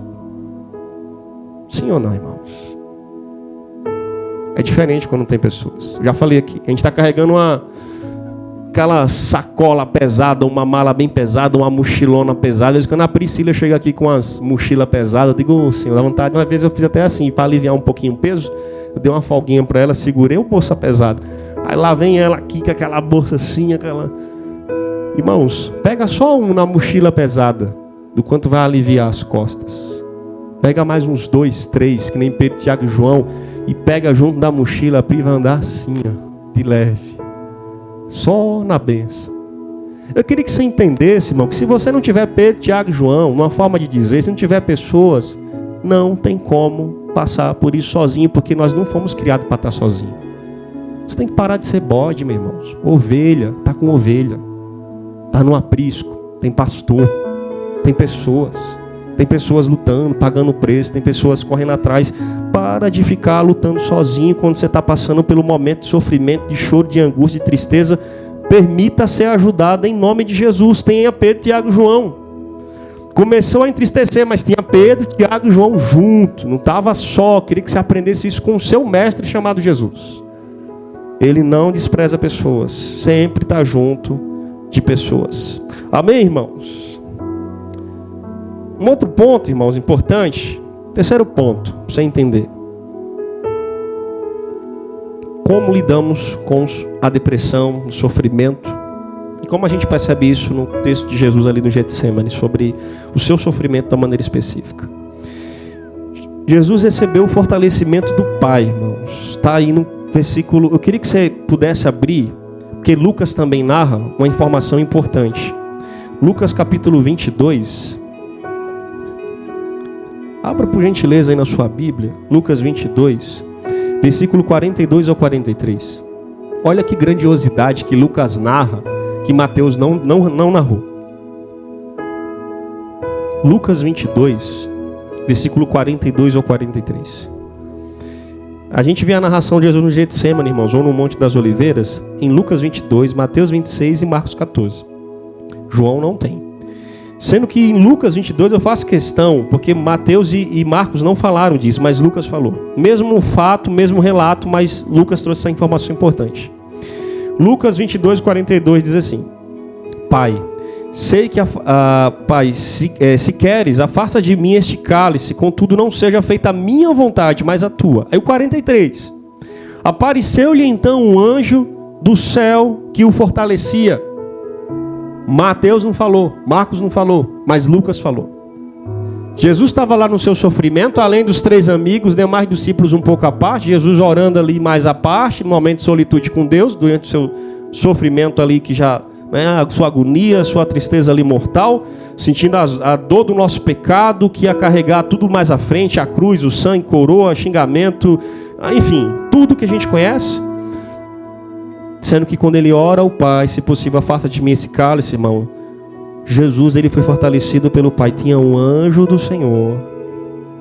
Sim ou não, irmãos? É diferente quando não tem pessoas. Já falei aqui, a gente está carregando aquela sacola pesada, uma mala bem pesada, uma mochilona pesada. Às vezes quando a Priscila chega aqui com as mochilas pesadas, eu digo, Senhor, dá vontade. Uma vez eu fiz até assim, para aliviar um pouquinho o peso, eu dei uma folguinha para ela, segurei o bolsa pesado. Aí lá vem ela aqui com aquela bolsa assim, aquela... Irmãos, pega só um na mochila pesada, do quanto vai aliviar as costas. Pega mais uns 2, 3, que nem Pedro, Tiago e João, e pega junto da mochila, e vai andar assim, ó, de leve. Só na bênção. Eu queria que você entendesse, irmão, que se você não tiver Pedro, Tiago e João, uma forma de dizer, se não tiver pessoas, não tem como passar por isso sozinho, porque nós não fomos criados para estar sozinho. Você tem que parar de ser bode, meu irmão. Ovelha, tá com ovelha. Tá no aprisco, tem pastor, tem pessoas lutando, pagando preço, tem pessoas correndo atrás. Para de ficar lutando sozinho quando você está passando pelo momento de sofrimento, de choro, de angústia, de tristeza. Permita ser ajudado em nome de Jesus. Tenha Pedro, Tiago e João. Começou a entristecer, mas tinha Pedro, Tiago e João junto. Não estava só. Queria que você aprendesse isso com o seu mestre chamado Jesus. Ele não despreza pessoas. Sempre está junto de pessoas. Amém, irmãos? Um outro ponto, irmãos, importante. Terceiro ponto, para você entender. Como lidamos com a depressão, o sofrimento. E como a gente percebe isso no texto de Jesus ali no Getsemane, sobre o seu sofrimento da maneira específica. Jesus recebeu o fortalecimento do Pai, irmãos. Está aí no versículo... Eu queria que você pudesse abrir, porque Lucas também narra uma informação importante. Lucas capítulo 22... Abra por gentileza aí na sua Bíblia, Lucas 22, versículo 42 ao 43. Olha que grandiosidade que Lucas narra, que Mateus não narrou. Lucas 22, versículo 42 ao 43. A gente vê a narração de Jesus no Getsemane, irmãos, ou no Monte das Oliveiras, em Lucas 22, Mateus 26 e Marcos 14. João não tem. Sendo que em Lucas 22 eu faço questão, porque Mateus e Marcos não falaram disso, mas Lucas falou. Mesmo fato, mesmo relato, mas Lucas trouxe essa informação importante. Lucas 22, 42 diz assim: Pai, sei que se queres, afasta de mim este cálice, contudo não seja feita a minha vontade, mas a tua. Aí o 43. Apareceu-lhe então um anjo do céu que o fortalecia. Mateus não falou, Marcos não falou, mas Lucas falou. Jesus estava lá no seu sofrimento, além dos 3 amigos, demais discípulos um pouco à parte, Jesus orando ali mais à parte, no momento de solitude com Deus, durante o seu sofrimento ali que já, a sua agonia, a sua tristeza ali mortal, sentindo a dor do nosso pecado, que ia carregar tudo mais à frente, a cruz, o sangue, coroa, xingamento, enfim, tudo que a gente conhece. Sendo que quando ele ora ao Pai, se possível, afasta de mim esse cálice, irmão. Jesus, ele foi fortalecido pelo Pai. Tinha um anjo do Senhor.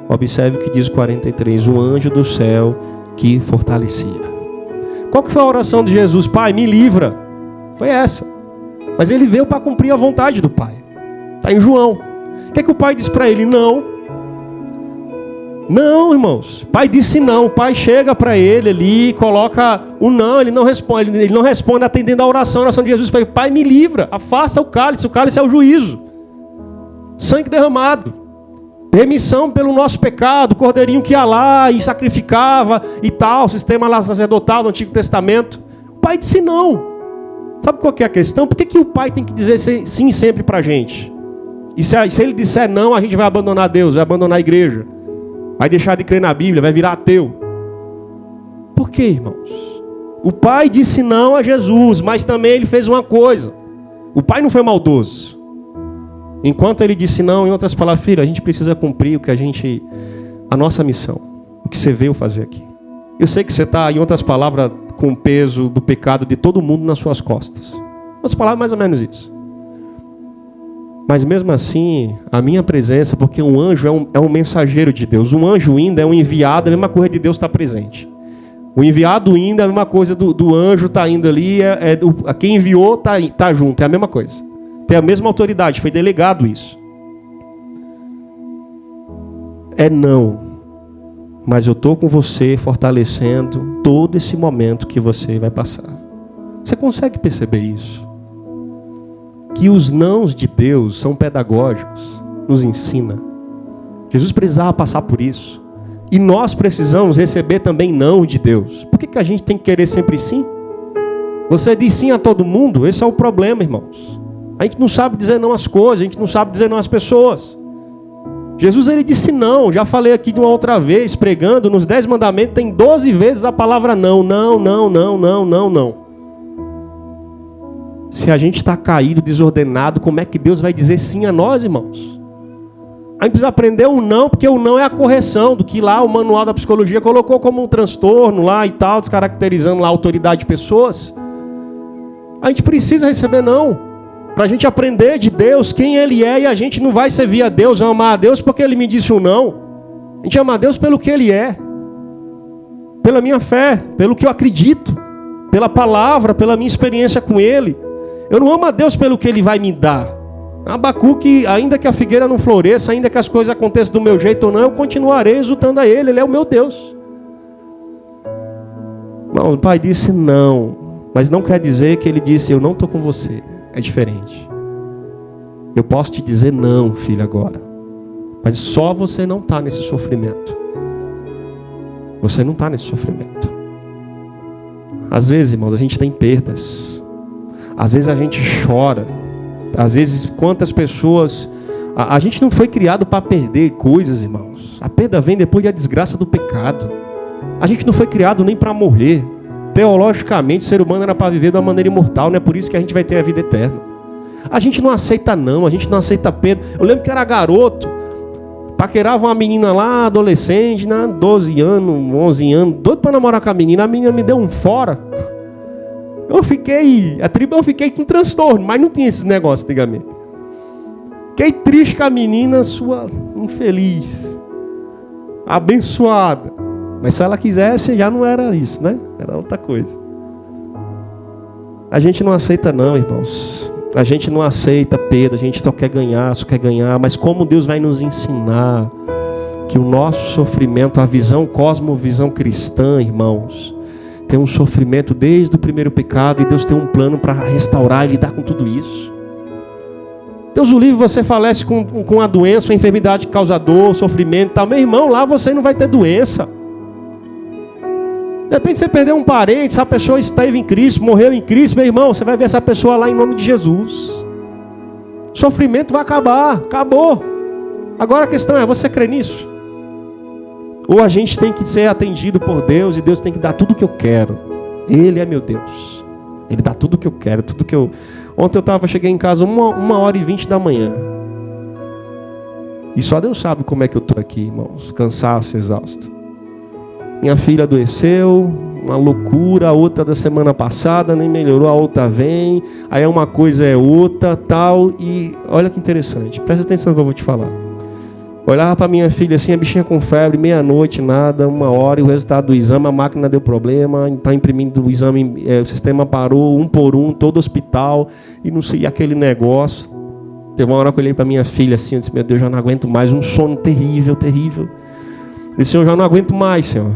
Observe o que diz o 43. Um anjo do céu que fortalecia. Qual que foi a oração de Jesus? Pai, me livra. Foi essa. Mas ele veio para cumprir a vontade do Pai. Está em João. O que é que o Pai diz para ele? Não. Não, irmãos. O Pai disse não. O Pai chega para ele ali, coloca o não, ele não responde. Ele não responde atendendo a oração. A oração de Jesus foi: Pai, me livra, afasta o cálice é o juízo. Sangue derramado. Remissão pelo nosso pecado, o cordeirinho que ia lá e sacrificava e tal, sistema lá sacerdotal do Antigo Testamento. O Pai disse não. Sabe qual que é a questão? Por que o Pai tem que dizer sim sempre para a gente? E se ele disser não, a gente vai abandonar Deus, vai abandonar a igreja. Vai deixar de crer na Bíblia, vai virar ateu. Por quê, irmãos? O Pai disse não a Jesus, mas também ele fez uma coisa. O Pai não foi maldoso. Enquanto ele disse não, em outras palavras, filho, a gente precisa cumprir a nossa missão. O que você veio fazer aqui. Eu sei que você está, em outras palavras, com o peso do pecado de todo mundo nas suas costas. Outras palavras, mais ou menos isso. Mas mesmo assim, a minha presença, porque um anjo é um mensageiro de Deus. Um anjo indo é um enviado, é a mesma coisa de Deus estar presente. O enviado indo é a mesma coisa do anjo estar indo ali, quem enviou tá junto, é a mesma coisa. Tem a mesma autoridade, foi delegado isso. Não. Mas eu estou com você, fortalecendo todo esse momento que você vai passar. Você consegue perceber isso? Que os nãos de Deus são pedagógicos, nos ensina. Jesus precisava passar por isso. E nós precisamos receber também não de Deus. Por que a gente tem que querer sempre sim? Você diz sim a todo mundo? Esse é o problema, irmãos. A gente não sabe dizer não às coisas, a gente não sabe dizer não às pessoas. Jesus, ele disse não. Já falei aqui de uma outra vez, pregando, nos 10 mandamentos tem 12 vezes a palavra não. Não, não, não, não, não, não. Se a gente está caído, desordenado, como é que Deus vai dizer sim a nós, irmãos? A gente precisa aprender o não, porque o não é a correção do que lá o manual da psicologia colocou como um transtorno lá e tal, descaracterizando lá a autoridade de pessoas. A gente precisa receber não, para a gente aprender de Deus quem Ele é, e a gente não vai servir a Deus, amar a Deus porque Ele me disse um não. A gente ama a Deus pelo que Ele é, pela minha fé, pelo que eu acredito, pela palavra, pela minha experiência com Ele. Eu não amo a Deus pelo que Ele vai me dar. Abacuque, ainda que a figueira não floresça, ainda que as coisas aconteçam do meu jeito ou não, eu continuarei exultando a Ele. Ele é o meu Deus. Não, o pai disse não, mas não quer dizer que Ele disse eu não estou com você. É diferente. Eu posso te dizer não, filho, agora. Mas só você não está nesse sofrimento. Você não está nesse sofrimento. Às vezes, irmãos, a gente tem perdas. Às vezes a gente chora. Às vezes, quantas pessoas... A gente não foi criado para perder coisas, irmãos. A perda vem depois da desgraça do pecado. A gente não foi criado nem para morrer. Teologicamente, o ser humano era para viver de uma maneira imortal. Não é por isso que a gente vai ter a vida eterna. A gente não aceita não. A gente não aceita perda. Eu lembro que era garoto. Paquerava uma menina lá, adolescente, 12 anos, 11 anos. Doido para namorar com a menina me deu um fora. Eu fiquei com transtorno, mas não tinha esses negócios antigamente. Fiquei triste com a menina, sua infeliz, abençoada. Mas se ela quisesse, já não era isso, né? Era outra coisa. A gente não aceita não, irmãos. A gente não aceita perda, a gente só quer ganhar. Mas como Deus vai nos ensinar que o nosso sofrimento, a visão cosmovisão cristã, irmãos, tem um sofrimento desde o primeiro pecado e Deus tem um plano para restaurar e lidar com tudo isso. Deus o livre, você falece com a doença, a enfermidade que causa dor, sofrimento e tal. Meu irmão, lá você não vai ter doença. De repente você perdeu um parente, essa pessoa esteve em Cristo, morreu em Cristo, meu irmão, você vai ver essa pessoa lá em nome de Jesus. O sofrimento vai acabar, acabou. Agora a questão é, você crê nisso? Ou a gente tem que ser atendido por Deus e Deus tem que dar tudo o que eu quero. Ele é meu Deus. Ele dá tudo o que eu quero, tudo que eu... Ontem cheguei em casa 1h20 da manhã. E só Deus sabe como é que eu estou aqui, irmãos. Cansaço, exausto. Minha filha adoeceu, uma loucura, a outra da semana passada nem melhorou, a outra vem. Aí uma coisa é outra, tal. E olha que interessante, presta atenção no que eu vou te falar. Olhava para minha filha assim, a bichinha com febre, meia-noite, nada, 1h, e o resultado do exame, a máquina deu problema, está imprimindo o exame, o sistema parou, um por um, todo hospital, e não sei, aquele negócio. Teve uma hora que eu olhei para minha filha assim, eu disse, meu Deus, já não aguento mais, um sono terrível, terrível. Eu disse, Senhor, já não aguento mais, Senhor.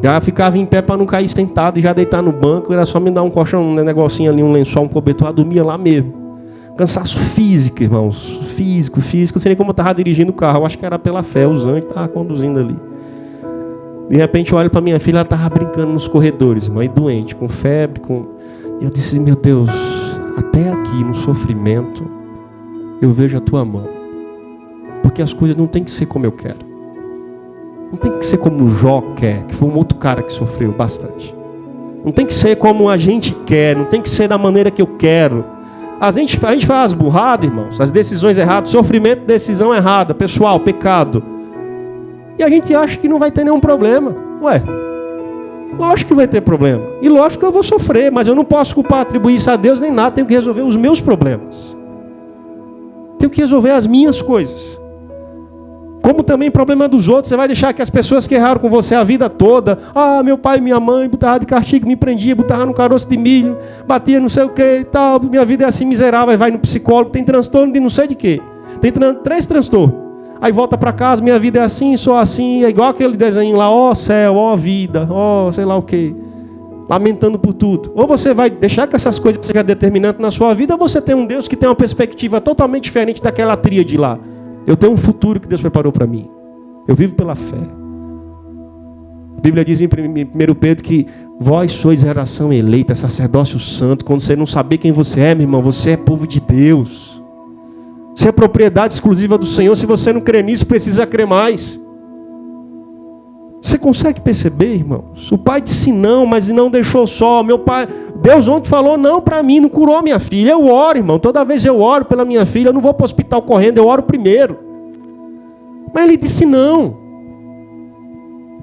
Já ficava em pé para não cair sentado e já deitar no banco, era só me dar um colchão, um negocinho ali, um lençol, um cobertor, eu dormia lá mesmo. Cansaço físico, irmãos. Físico. Não sei nem como eu estava dirigindo o carro. Eu acho que era pela fé, os anjos estavam conduzindo ali. De repente eu olho para minha filha, ela estava brincando nos corredores, irmão, e doente, com febre. E eu disse, meu Deus, até aqui no sofrimento, eu vejo a tua mão. Porque as coisas não tem que ser como eu quero. Não tem que ser como o Jó quer, que foi um outro cara que sofreu bastante. Não tem que ser como a gente quer, não tem que ser da maneira que eu quero. A gente faz as burradas, irmãos, as decisões erradas, sofrimento, decisão errada, pessoal, pecado. E a gente acha que não vai ter nenhum problema. Ué, lógico que vai ter problema. E lógico que eu vou sofrer, mas eu não posso culpar, atribuir isso a Deus nem nada. Tenho que resolver os meus problemas. Tenho que resolver as minhas coisas. Como também problema dos outros. Você vai deixar que as pessoas que erraram com você a vida toda, meu pai e minha mãe botavam de castigo, me prendia, botavam no caroço de milho, batia não sei o que e tal, minha vida é assim miserável, vai no psicólogo, tem transtorno de não sei de quê. Tem 3 transtornos. Aí volta para casa, minha vida é assim, sou assim, é igual aquele desenho lá, ó céu, ó vida, ó sei lá o quê. Lamentando por tudo. Ou você vai deixar que essas coisas sejam determinantes na sua vida, ou você tem um Deus que tem uma perspectiva totalmente diferente daquela tríade lá. Eu tenho um futuro que Deus preparou para mim. Eu vivo pela fé. A Bíblia diz em 1 Pedro que vós sois geração eleita, sacerdócio santo. Quando você não saber quem você é, meu irmão, você é povo de Deus. Você é propriedade exclusiva do Senhor. Se você não crê nisso, precisa crer mais. Você consegue perceber, irmãos? O pai disse não, mas não deixou só. Meu pai, Deus ontem falou não para mim, não curou minha filha. Eu oro, irmão. Toda vez eu oro pela minha filha, eu não vou para o hospital correndo, eu oro primeiro. Mas ele disse não.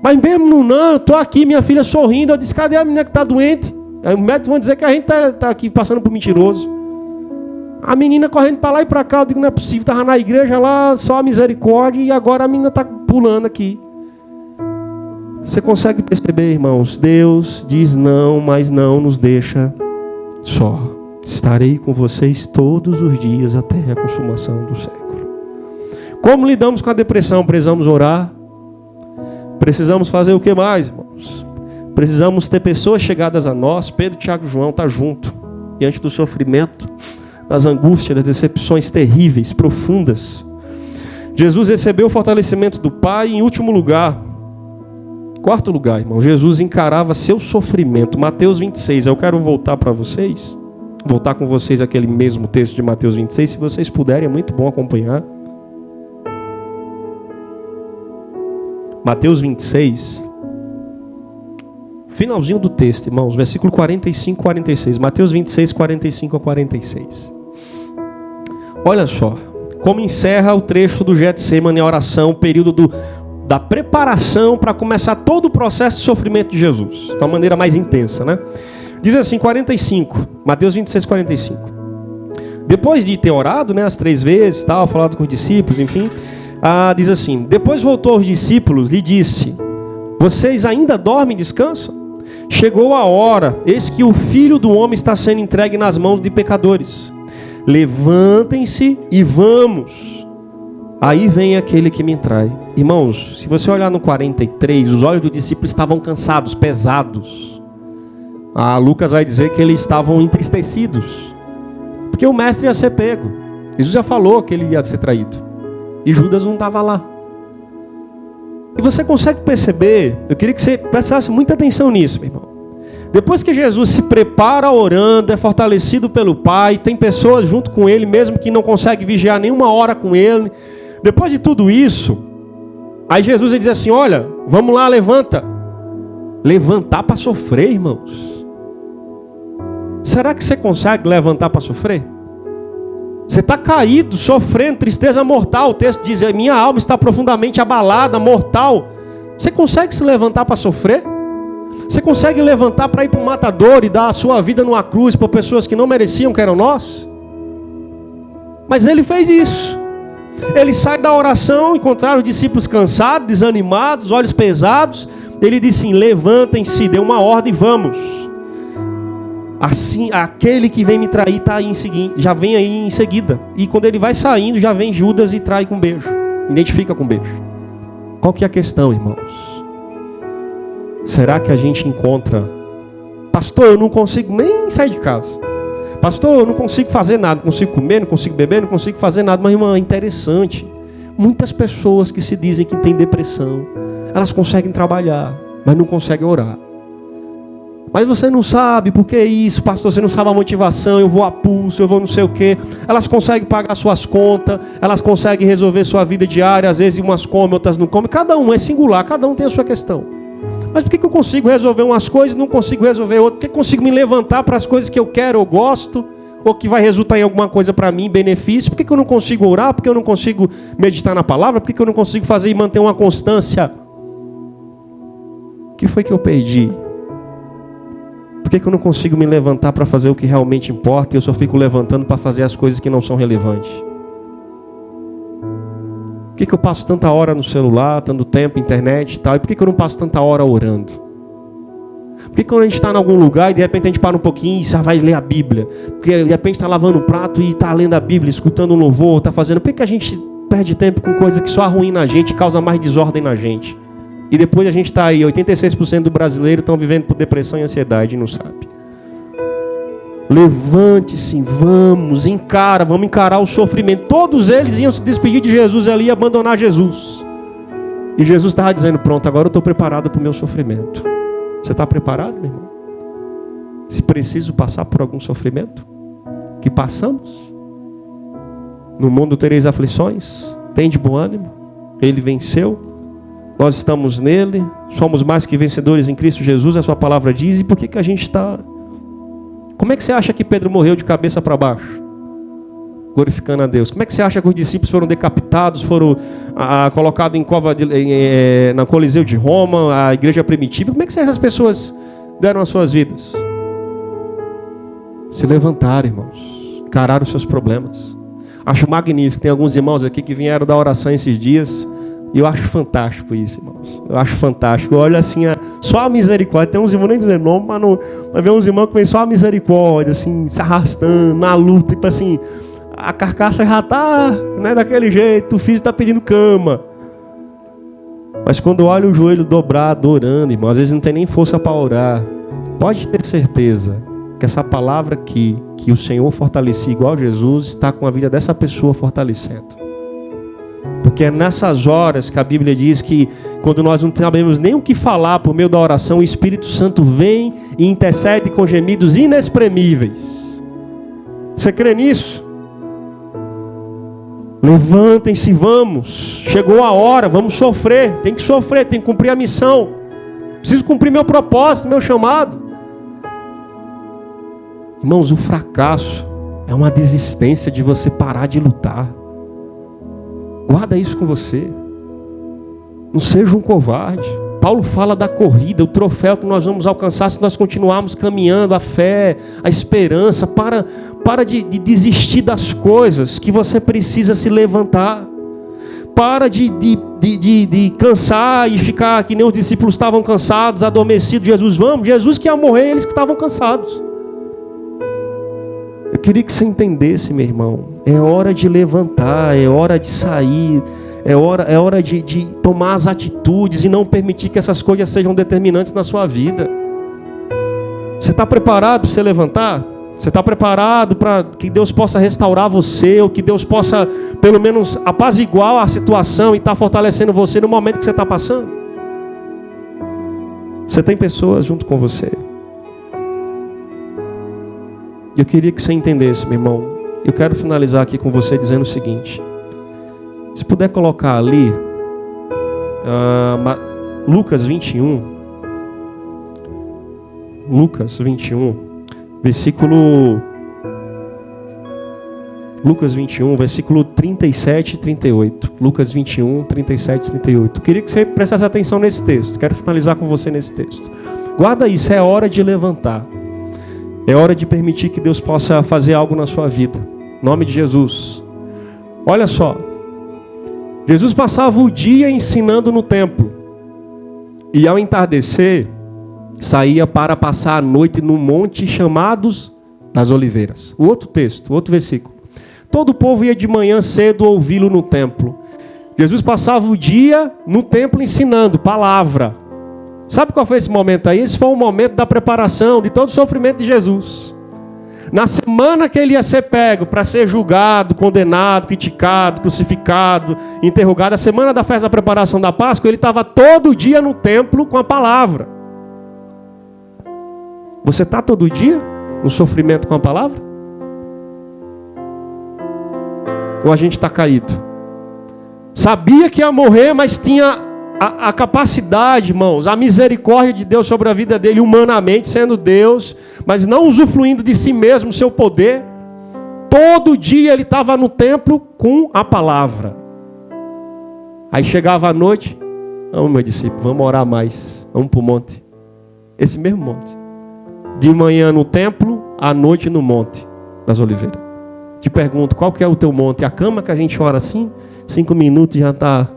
Mas mesmo no não, eu estou aqui, minha filha sorrindo. Eu disse, cadê a menina que está doente? Aí os médicos vão dizer que a gente está aqui passando por mentiroso. A menina correndo para lá e para cá, eu digo, não é possível. Estava na igreja lá, só a misericórdia, e agora a menina está pulando aqui. Você consegue perceber, irmãos? Deus diz não, mas não nos deixa só. Estarei com vocês todos os dias até a consumação do século. Como lidamos com a depressão? Precisamos orar. Precisamos fazer o que mais, irmãos? Precisamos ter pessoas chegadas a nós. Pedro, Tiago e João estão junto. Diante do sofrimento, das angústias, das decepções terríveis, profundas. Jesus recebeu o fortalecimento do Pai. Em último lugar, 4º lugar, irmão, Jesus encarava seu sofrimento. Mateus 26, eu quero voltar para vocês, voltar com vocês aquele mesmo texto de Mateus 26, se vocês puderem, é muito bom acompanhar. Mateus 26, finalzinho do texto, irmãos, versículo 45 e 46, Mateus 26, 45 a 46. Olha só, como encerra o trecho do Getsemane, a oração, o período da preparação para começar todo o processo de sofrimento de Jesus, de uma maneira mais intensa, né? Diz assim, 45, Mateus 26, 45. Depois de ter orado, né, as 3 vezes, tal, falado com os discípulos, enfim, diz assim, depois voltou aos discípulos e disse, vocês ainda dormem e descansam? Chegou a hora, eis que o Filho do Homem está sendo entregue nas mãos de pecadores. Levantem-se e vamos. Aí vem aquele que me trai. Irmãos, se você olhar no 43, os olhos dos discípulos estavam cansados, pesados. Lucas vai dizer que eles estavam entristecidos, porque o mestre ia ser pego. Jesus já falou que ele ia ser traído. E Judas não estava lá. E você consegue perceber, eu queria que você prestasse muita atenção nisso, meu irmão. Depois que Jesus se prepara orando, é fortalecido pelo Pai, tem pessoas junto com ele, mesmo que não consegue vigiar nenhuma hora com ele. Depois de tudo isso, aí Jesus diz assim, olha, vamos lá, levanta. Levantar para sofrer, irmãos. Será que você consegue levantar para sofrer? Você está caído, sofrendo, tristeza mortal. O texto diz, minha alma está profundamente abalada, mortal. Você consegue se levantar para sofrer? Você consegue levantar para ir para o matador e dar a sua vida numa cruz por pessoas que não mereciam, que eram nós? Mas ele fez isso. Ele sai da oração, encontrar os discípulos cansados, desanimados, olhos pesados. Ele disse, levantem-se, deu uma ordem, vamos. Assim, aquele que vem me trair tá aí já vem aí em seguida. E quando ele vai saindo, já vem Judas e trai com beijo. Identifica com beijo. Qual que é a questão, irmãos? Será que a gente encontra... Pastor, eu não consigo nem sair de casa. Pastor, eu não consigo fazer nada. Não consigo comer, não consigo beber, não consigo fazer nada. Mas, irmão, é interessante. Muitas pessoas que se dizem que têm depressão, elas conseguem trabalhar, mas não conseguem orar. Mas você não sabe por que isso, pastor, você não sabe a motivação, eu vou a pulso, eu vou não sei o quê. Elas conseguem pagar suas contas, elas conseguem resolver sua vida diária, às vezes umas comem, outras não comem. Cada um é singular, cada um tem a sua questão. Mas por que eu consigo resolver umas coisas e não consigo resolver outras? Por que eu consigo me levantar para as coisas que eu quero, eu gosto, ou que vai resultar em alguma coisa para mim, benefício? Por que eu não consigo orar? Por que eu não consigo meditar na palavra? Por que eu não consigo fazer e manter uma constância? O que foi que eu perdi? Por que eu não consigo me levantar para fazer o que realmente importa e eu só fico levantando para fazer as coisas que não são relevantes? Por que eu passo tanta hora no celular, tanto tempo, internet e tal? E por que eu não passo tanta hora orando? Por que quando a gente está em algum lugar e de repente a gente para um pouquinho e já vai ler a Bíblia? Porque de repente está lavando um prato e está lendo a Bíblia, escutando um louvor, está fazendo... Por que a gente perde tempo com coisa que só arruína a gente, causa mais desordem na gente? E depois a gente está aí, 86% do brasileiro estão vivendo por depressão e ansiedade e não sabe. Levante-se, vamos encarar o sofrimento. Todos eles iam se despedir de Jesus ali e abandonar Jesus. E Jesus estava dizendo, pronto, agora eu estou preparado para o meu sofrimento. Você está preparado, meu irmão? Se preciso passar por algum sofrimento, que passamos. No mundo tereis aflições, tem de bom ânimo, Ele venceu. Nós estamos nele, somos mais que vencedores em Cristo Jesus, a sua palavra diz. E por que a gente está... Como é que você acha que Pedro morreu de cabeça para baixo? Glorificando a Deus. Como é que você acha que os discípulos foram decapitados, foram colocados em cova na Coliseu de Roma, a igreja primitiva? Como é que essas pessoas deram as suas vidas? Se levantaram, irmãos. Encararam os seus problemas. Acho magnífico. Tem alguns irmãos aqui que vieram da oração esses dias. E eu acho fantástico isso, irmãos. Eu acho fantástico. Olha assim, só a misericórdia. Tem uns irmãos, nem dizer nome, mas vem uns irmãos que vem só a misericórdia, assim, se arrastando, na luta, tipo assim, a carcaça já tá, né, daquele jeito, o filho está pedindo cama. Mas quando olha o joelho dobrado, orando, irmão, às vezes não tem nem força para orar. Pode ter certeza que essa palavra aqui, que o Senhor fortalecia igual Jesus, está com a vida dessa pessoa fortalecendo. Porque é nessas horas que a Bíblia diz que quando nós não sabemos nem o que falar por meio da oração, o Espírito Santo vem e intercede com gemidos inexprimíveis. Você crê nisso? Levantem-se, vamos. Chegou a hora, vamos sofrer. Tem que sofrer, tem que cumprir a missão. Preciso cumprir meu propósito, meu chamado. Irmãos, o fracasso é uma desistência de você parar de lutar. Guarda isso com você. Não seja um covarde. Paulo fala da corrida, o troféu que nós vamos alcançar se nós continuarmos caminhando, a fé, a esperança. Para de desistir das coisas que você precisa se levantar. Para de cansar e ficar que nem os discípulos estavam cansados, adormecidos. Jesus que ia morrer, eles que estavam cansados. Eu queria que você entendesse, meu irmão. É hora de levantar, é hora de sair, é hora de tomar as atitudes e não permitir que essas coisas sejam determinantes na sua vida. Você está preparado para se levantar? Você está preparado para que Deus possa restaurar você, ou que Deus possa, pelo menos, apaziguar a situação e estar fortalecendo você no momento que você está passando? Você tem pessoas junto com você. Eu queria que você entendesse, meu irmão. Eu quero finalizar aqui com você dizendo o seguinte. Se puder colocar ali, Lucas 21. Lucas 21, versículo 37 e 38. Lucas 21, 37 e 38. Eu queria que você prestasse atenção nesse texto. Quero finalizar com você nesse texto. Guarda isso, é hora de levantar. É hora de permitir que Deus possa fazer algo na sua vida. Em nome de Jesus. Olha só. Jesus passava o dia ensinando no templo. E ao entardecer, saía para passar a noite no monte chamados das Oliveiras. O outro texto, o outro versículo. Todo o povo ia de manhã cedo ouvi-lo no templo. Jesus passava o dia no templo ensinando palavra. Sabe qual foi esse momento aí? Esse foi o momento da preparação de todo o sofrimento de Jesus. Na semana que ele ia ser pego para ser julgado, condenado, criticado, crucificado, interrogado, a semana da festa da preparação da Páscoa, ele estava todo dia no templo com a palavra. Você está todo dia no sofrimento com a palavra? Ou a gente está caído? Sabia que ia morrer, mas tinha a capacidade, irmãos, a misericórdia de Deus sobre a vida dele, humanamente, sendo Deus, mas não usufruindo de si mesmo, seu poder. Todo dia ele estava no templo com a palavra. Aí chegava a noite, Vamos, meu discípulo, vamos orar mais. Vamos para o monte. Esse mesmo monte. De manhã no templo, à noite no monte das oliveiras. Te pergunto, qual que é o teu monte? A cama que a gente ora assim, 5 minutos já está...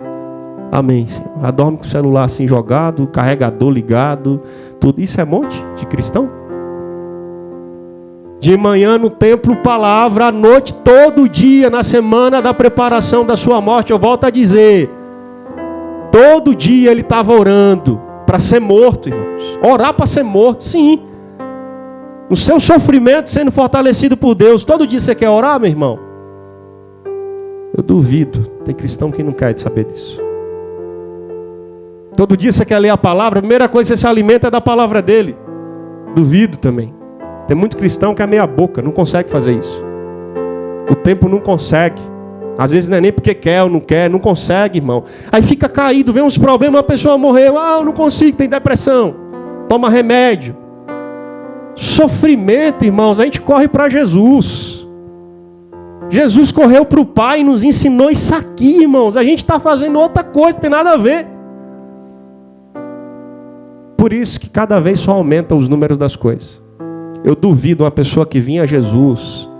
Amém, Senhor. Já dorme com o celular assim jogado, carregador ligado, tudo. Isso é monte de cristão? De manhã no templo, palavra, à noite, todo dia, na semana da preparação da sua morte. Eu volto a dizer, todo dia ele estava orando para ser morto, irmãos. Orar para ser morto, sim. No seu sofrimento, sendo fortalecido por Deus. Todo dia você quer orar, meu irmão? Eu duvido. Tem cristão que não quer saber disso. Todo dia você quer ler a palavra, a primeira coisa que você se alimenta é da palavra dele. Duvido também. Tem muito cristão que é meia boca, não consegue fazer isso. O tempo não consegue. Às vezes não é nem porque quer ou não quer, não consegue, irmão. Aí fica caído, vê uns problemas, a pessoa morreu. Eu não consigo, tem depressão. Toma remédio. Sofrimento, irmãos, a gente corre para Jesus. Jesus correu para o Pai e nos ensinou isso aqui, irmãos. A gente está fazendo outra coisa, não tem nada a ver. Por isso que cada vez só aumenta os números das coisas. Eu duvido uma pessoa que vinha a Jesus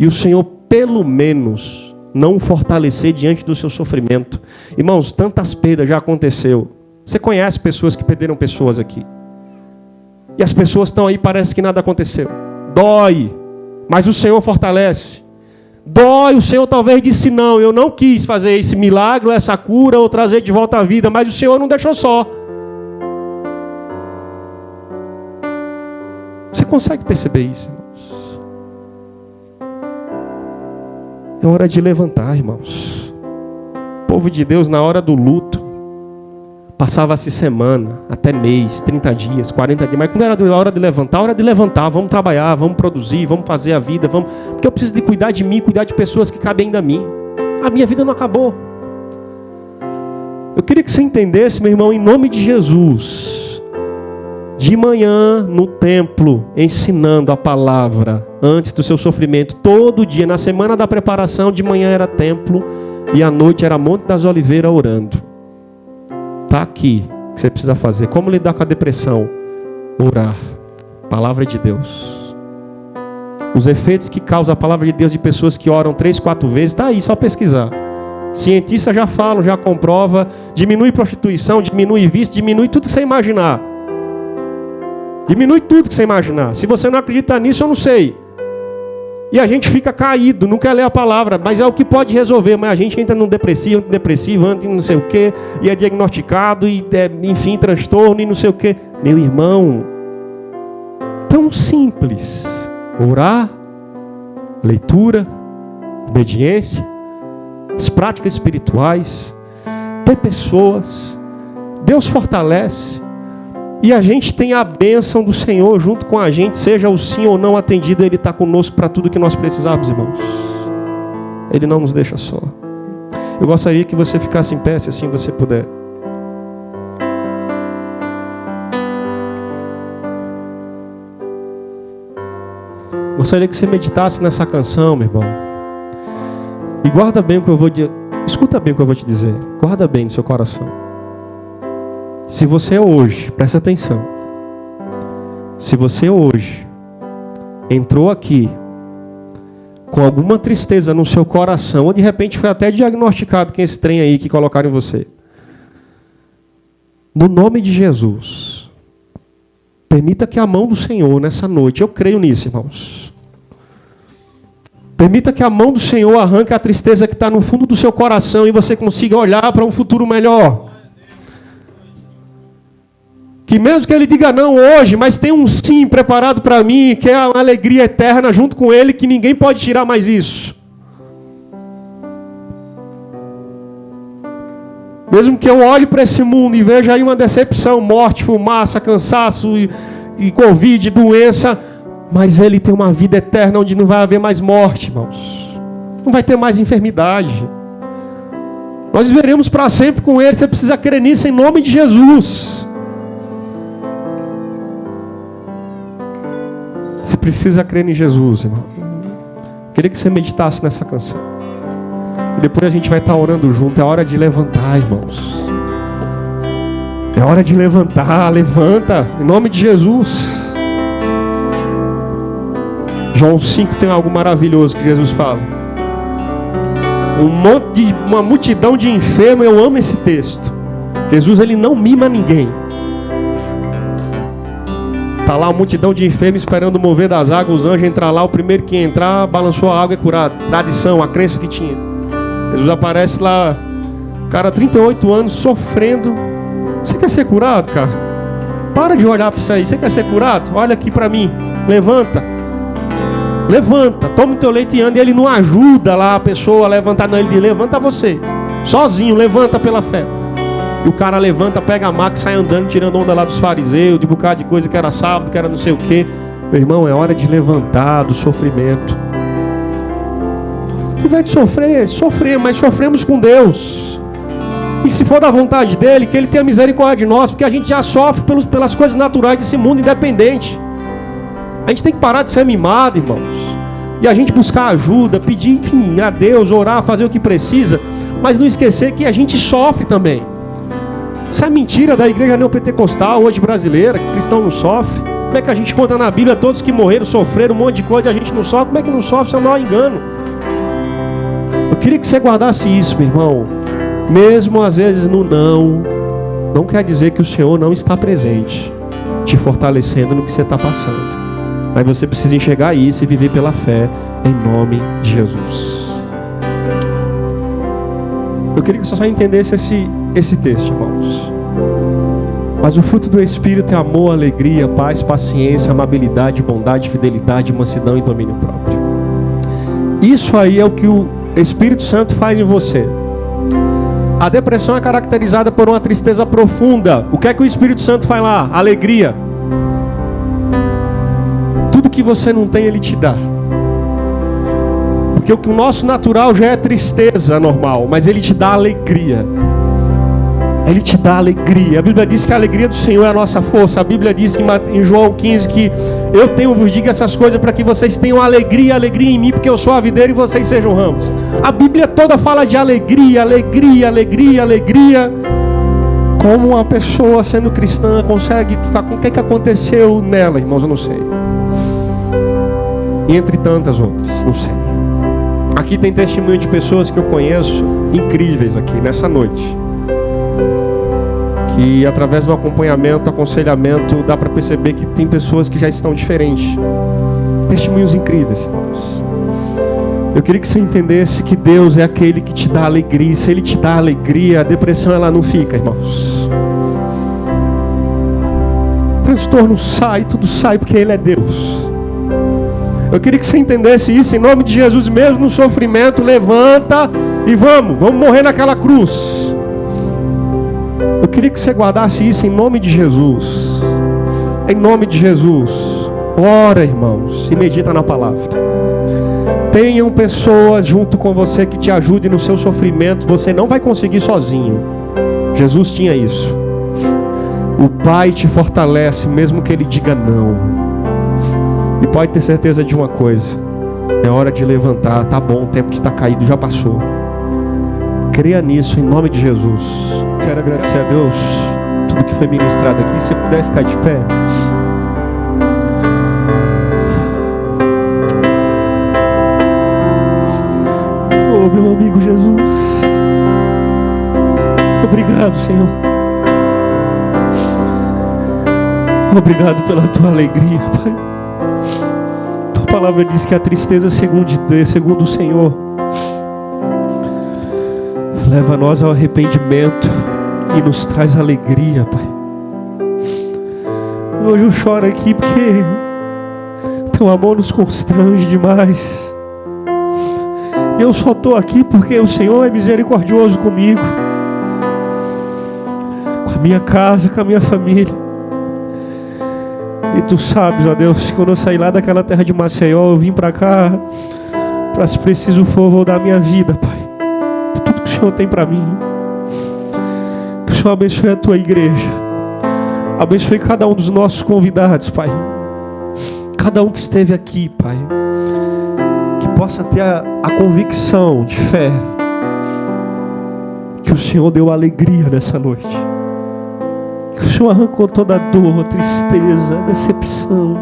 e o Senhor pelo menos não o fortalecer diante do seu sofrimento. Irmãos, tantas perdas já aconteceu. Você conhece pessoas que perderam pessoas aqui. E as pessoas estão aí, parece que nada aconteceu. Dói, mas o Senhor fortalece. Dói, o Senhor talvez disse não, eu não quis fazer esse milagre, essa cura, ou trazer de volta à vida, mas o Senhor não deixou só. Você consegue perceber isso, irmãos? É hora de levantar, irmãos. O povo de Deus, na hora do luto, passava-se semana, até mês, 30 dias, 40 dias. Mas quando era a hora de levantar, vamos trabalhar, vamos produzir, vamos fazer a vida, vamos... Porque eu preciso de cuidar de mim, cuidar de pessoas que cabem ainda a mim. A minha vida não acabou. Eu queria que você entendesse, meu irmão, em nome de Jesus... De manhã no templo, ensinando a palavra, antes do seu sofrimento, todo dia, na semana da preparação, de manhã era templo, e à noite era Monte das Oliveiras orando. Está aqui, o que você precisa fazer. Como lidar com a depressão? Orar, palavra de Deus. Os efeitos que causa a palavra de Deus de pessoas que oram 3, 4 vezes, está aí, só pesquisar. Cientistas já falam, já comprova, diminui prostituição, diminui vício, diminui tudo que você imaginar. Diminui tudo que você imaginar. Se você não acredita nisso, eu não sei. E a gente fica caído, não quer ler a palavra, mas é o que pode resolver. Mas a gente entra num depressivo, entra em não sei o quê, e é diagnosticado, e enfim, transtorno e não sei o quê. Meu irmão, tão simples. Orar, leitura, obediência, as práticas espirituais, ter pessoas. Deus fortalece. E a gente tem a bênção do Senhor junto com a gente, seja o sim ou não atendido, Ele está conosco para tudo que nós precisamos, irmãos. Ele não nos deixa só. Eu gostaria que você ficasse em pé, se assim você puder. Gostaria que você meditasse nessa canção, meu irmão. E guarda bem o que eu vou dizer. Escuta bem o que eu vou te dizer. Guarda bem no seu coração. Se você hoje, presta atenção, se você hoje entrou aqui com alguma tristeza no seu coração, ou de repente foi até diagnosticado com esse trem aí que colocaram em você, no nome de Jesus, permita que a mão do Senhor nessa noite, eu creio nisso, irmãos, permita que a mão do Senhor arranque a tristeza que está no fundo do seu coração e você consiga olhar para um futuro melhor. Que mesmo que ele diga não hoje, mas tem um sim preparado para mim, que é uma alegria eterna junto com ele, que ninguém pode tirar mais isso. Mesmo que eu olhe para esse mundo e veja aí uma decepção, morte, fumaça, cansaço e Covid, doença, mas ele tem uma vida eterna onde não vai haver mais morte, irmãos. Não vai ter mais enfermidade. Nós viveremos para sempre com ele. Você precisa crer nisso em nome de Jesus. Você precisa crer em Jesus, irmão. Queria que você meditasse nessa canção. E depois a gente vai estar orando junto. É hora de levantar, irmãos. É hora de levantar, levanta, em nome de Jesus. João 5 tem algo maravilhoso que Jesus fala. Uma multidão de enfermos, eu amo esse texto. Jesus, ele não mima ninguém. Está lá uma multidão de enfermos esperando o mover das águas, os anjos entram lá, o primeiro que entrar, balançou a água e é curado. Tradição, a crença que tinha. Jesus aparece lá, cara, 38 anos, sofrendo. Você quer ser curado, cara? Para de olhar para isso aí. Você quer ser curado? Olha aqui para mim. Levanta. Levanta. Toma o teu leite e anda. E ele não ajuda lá a pessoa a levantar. Não, ele diz, levanta você. Sozinho, levanta pela fé. E o cara levanta, pega a maca e sai andando, tirando onda lá dos fariseus, de um bocado de coisa que era sábado, que era não sei o quê. Meu irmão, é hora de levantar do sofrimento. Se tiver de sofrer, mas sofremos com Deus. E se for da vontade dele, que ele tenha misericórdia de nós, porque a gente já sofre pelas coisas naturais desse mundo independente. A gente tem que parar de ser mimado, irmãos. E a gente buscar ajuda, pedir, enfim, a Deus, orar, fazer o que precisa. Mas não esquecer que a gente sofre também. Isso é mentira da igreja neopentecostal, hoje brasileira, que cristão não sofre. Como é que a gente conta na Bíblia todos que morreram, sofreram um monte de coisa e a gente não sofre? Como é que não sofre? Isso é um maior engano. Eu queria que você guardasse isso, meu irmão. Mesmo às vezes no não quer dizer que o Senhor não está presente, te fortalecendo no que você está passando. Mas você precisa enxergar isso e viver pela fé, em nome de Jesus. Eu queria que você só entendesse esse texto, irmãos. Mas o fruto do Espírito é amor, alegria, paz, paciência, amabilidade, bondade, fidelidade, mansidão e domínio próprio. Isso aí é o que o Espírito Santo faz em você. A depressão é caracterizada por uma tristeza profunda. O que é que o Espírito Santo faz lá? Alegria. Tudo que você não tem, Ele te dá. Porque o nosso natural já é tristeza normal, mas Ele te dá alegria. Ele te dá alegria. A Bíblia diz que a alegria do Senhor é a nossa força. A Bíblia diz que em João 15 que eu vos digo essas coisas para que vocês tenham alegria em mim, porque eu sou a videira e vocês sejam ramos. A Bíblia toda fala de alegria. Como uma pessoa sendo cristã consegue... O que aconteceu nela, irmãos? Eu não sei. E entre tantas outras, não sei. Aqui tem testemunho de pessoas que eu conheço, incríveis aqui, nessa noite. E através do acompanhamento, aconselhamento, dá para perceber que tem pessoas que já estão diferentes. Testemunhos incríveis, irmãos. Eu queria que você entendesse que Deus é aquele que te dá alegria. E se Ele te dá alegria, a depressão ela não fica, irmãos. O transtorno sai, tudo sai, porque Ele é Deus. Eu queria que você entendesse isso em nome de Jesus, mesmo no sofrimento. Levanta e vamos morrer naquela cruz. Eu queria que você guardasse isso em nome de Jesus. Em nome de Jesus. Ora, irmãos, e medita na palavra. Tenham pessoas junto com você que te ajudem no seu sofrimento. Você não vai conseguir sozinho. Jesus tinha isso. O Pai te fortalece, mesmo que Ele diga não. E pode ter certeza de uma coisa: é hora de levantar. Tá bom, o tempo de estar caído já passou. Creia nisso em nome de Jesus. Quero agradecer a Deus tudo que foi ministrado aqui. Se puder ficar de pé. Oh, meu amigo Jesus, obrigado, Senhor. Obrigado pela tua alegria, Pai. Tua palavra diz que a tristeza segundo o Senhor leva nós ao arrependimento e nos traz alegria, Pai. Hoje eu choro aqui porque teu amor nos constrange demais. Eu só estou aqui porque o Senhor é misericordioso comigo, com a minha casa, com a minha família. E tu sabes, ó Deus, quando eu saí lá daquela terra de Maceió, eu vim para cá para, se preciso for, vou dar minha vida, Pai. Tudo que o Senhor tem para mim. Que o Senhor abençoe a tua igreja. Abençoe cada um dos nossos convidados, Pai. Cada um que esteve aqui, Pai. Que possa ter a convicção de fé que o Senhor deu alegria nessa noite. Que o Senhor arrancou toda a dor, a tristeza, a decepção,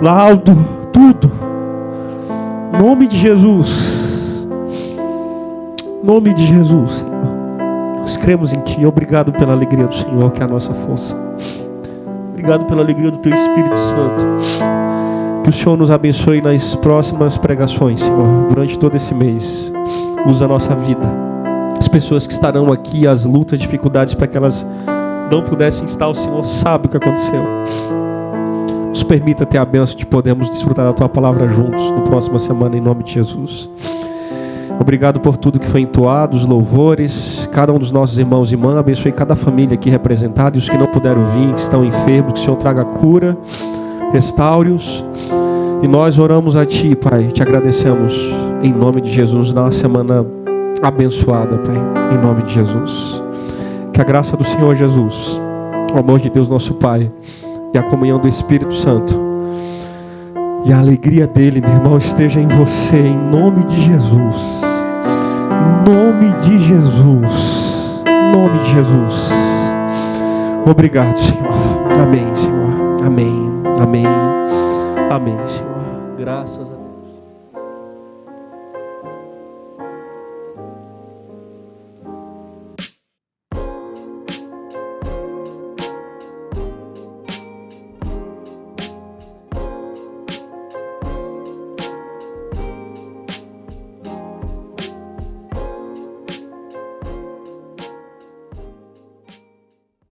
laudo, tudo. Em nome de Jesus. Em nome de Jesus, Senhor. Nós cremos em Ti. Obrigado pela alegria do Senhor, que é a nossa força. Obrigado pela alegria do Teu Espírito Santo. Que o Senhor nos abençoe nas próximas pregações, Senhor, durante todo esse mês. Usa a nossa vida. As pessoas que estarão aqui, as lutas, dificuldades, para que elas não pudessem estar, o Senhor sabe o que aconteceu. Nos permita ter a bênção de podermos desfrutar da Tua palavra juntos na próxima semana, em nome de Jesus. Obrigado por tudo que foi entoado, os louvores, cada um dos nossos irmãos e irmãs. Abençoe cada família aqui representada e os que não puderam vir, que estão enfermos, que o Senhor traga cura, restaure-os. E nós oramos a Ti, Pai, te agradecemos em nome de Jesus. Dá uma semana abençoada, Pai, em nome de Jesus. Que a graça do Senhor Jesus, o amor de Deus nosso Pai e a comunhão do Espírito Santo e a alegria dele, meu irmão, esteja em você, em nome de Jesus. Em nome de Jesus. Em nome de Jesus. Obrigado, Senhor. Amém, Senhor. Amém. Amém. Amém, Senhor. Graças a Deus.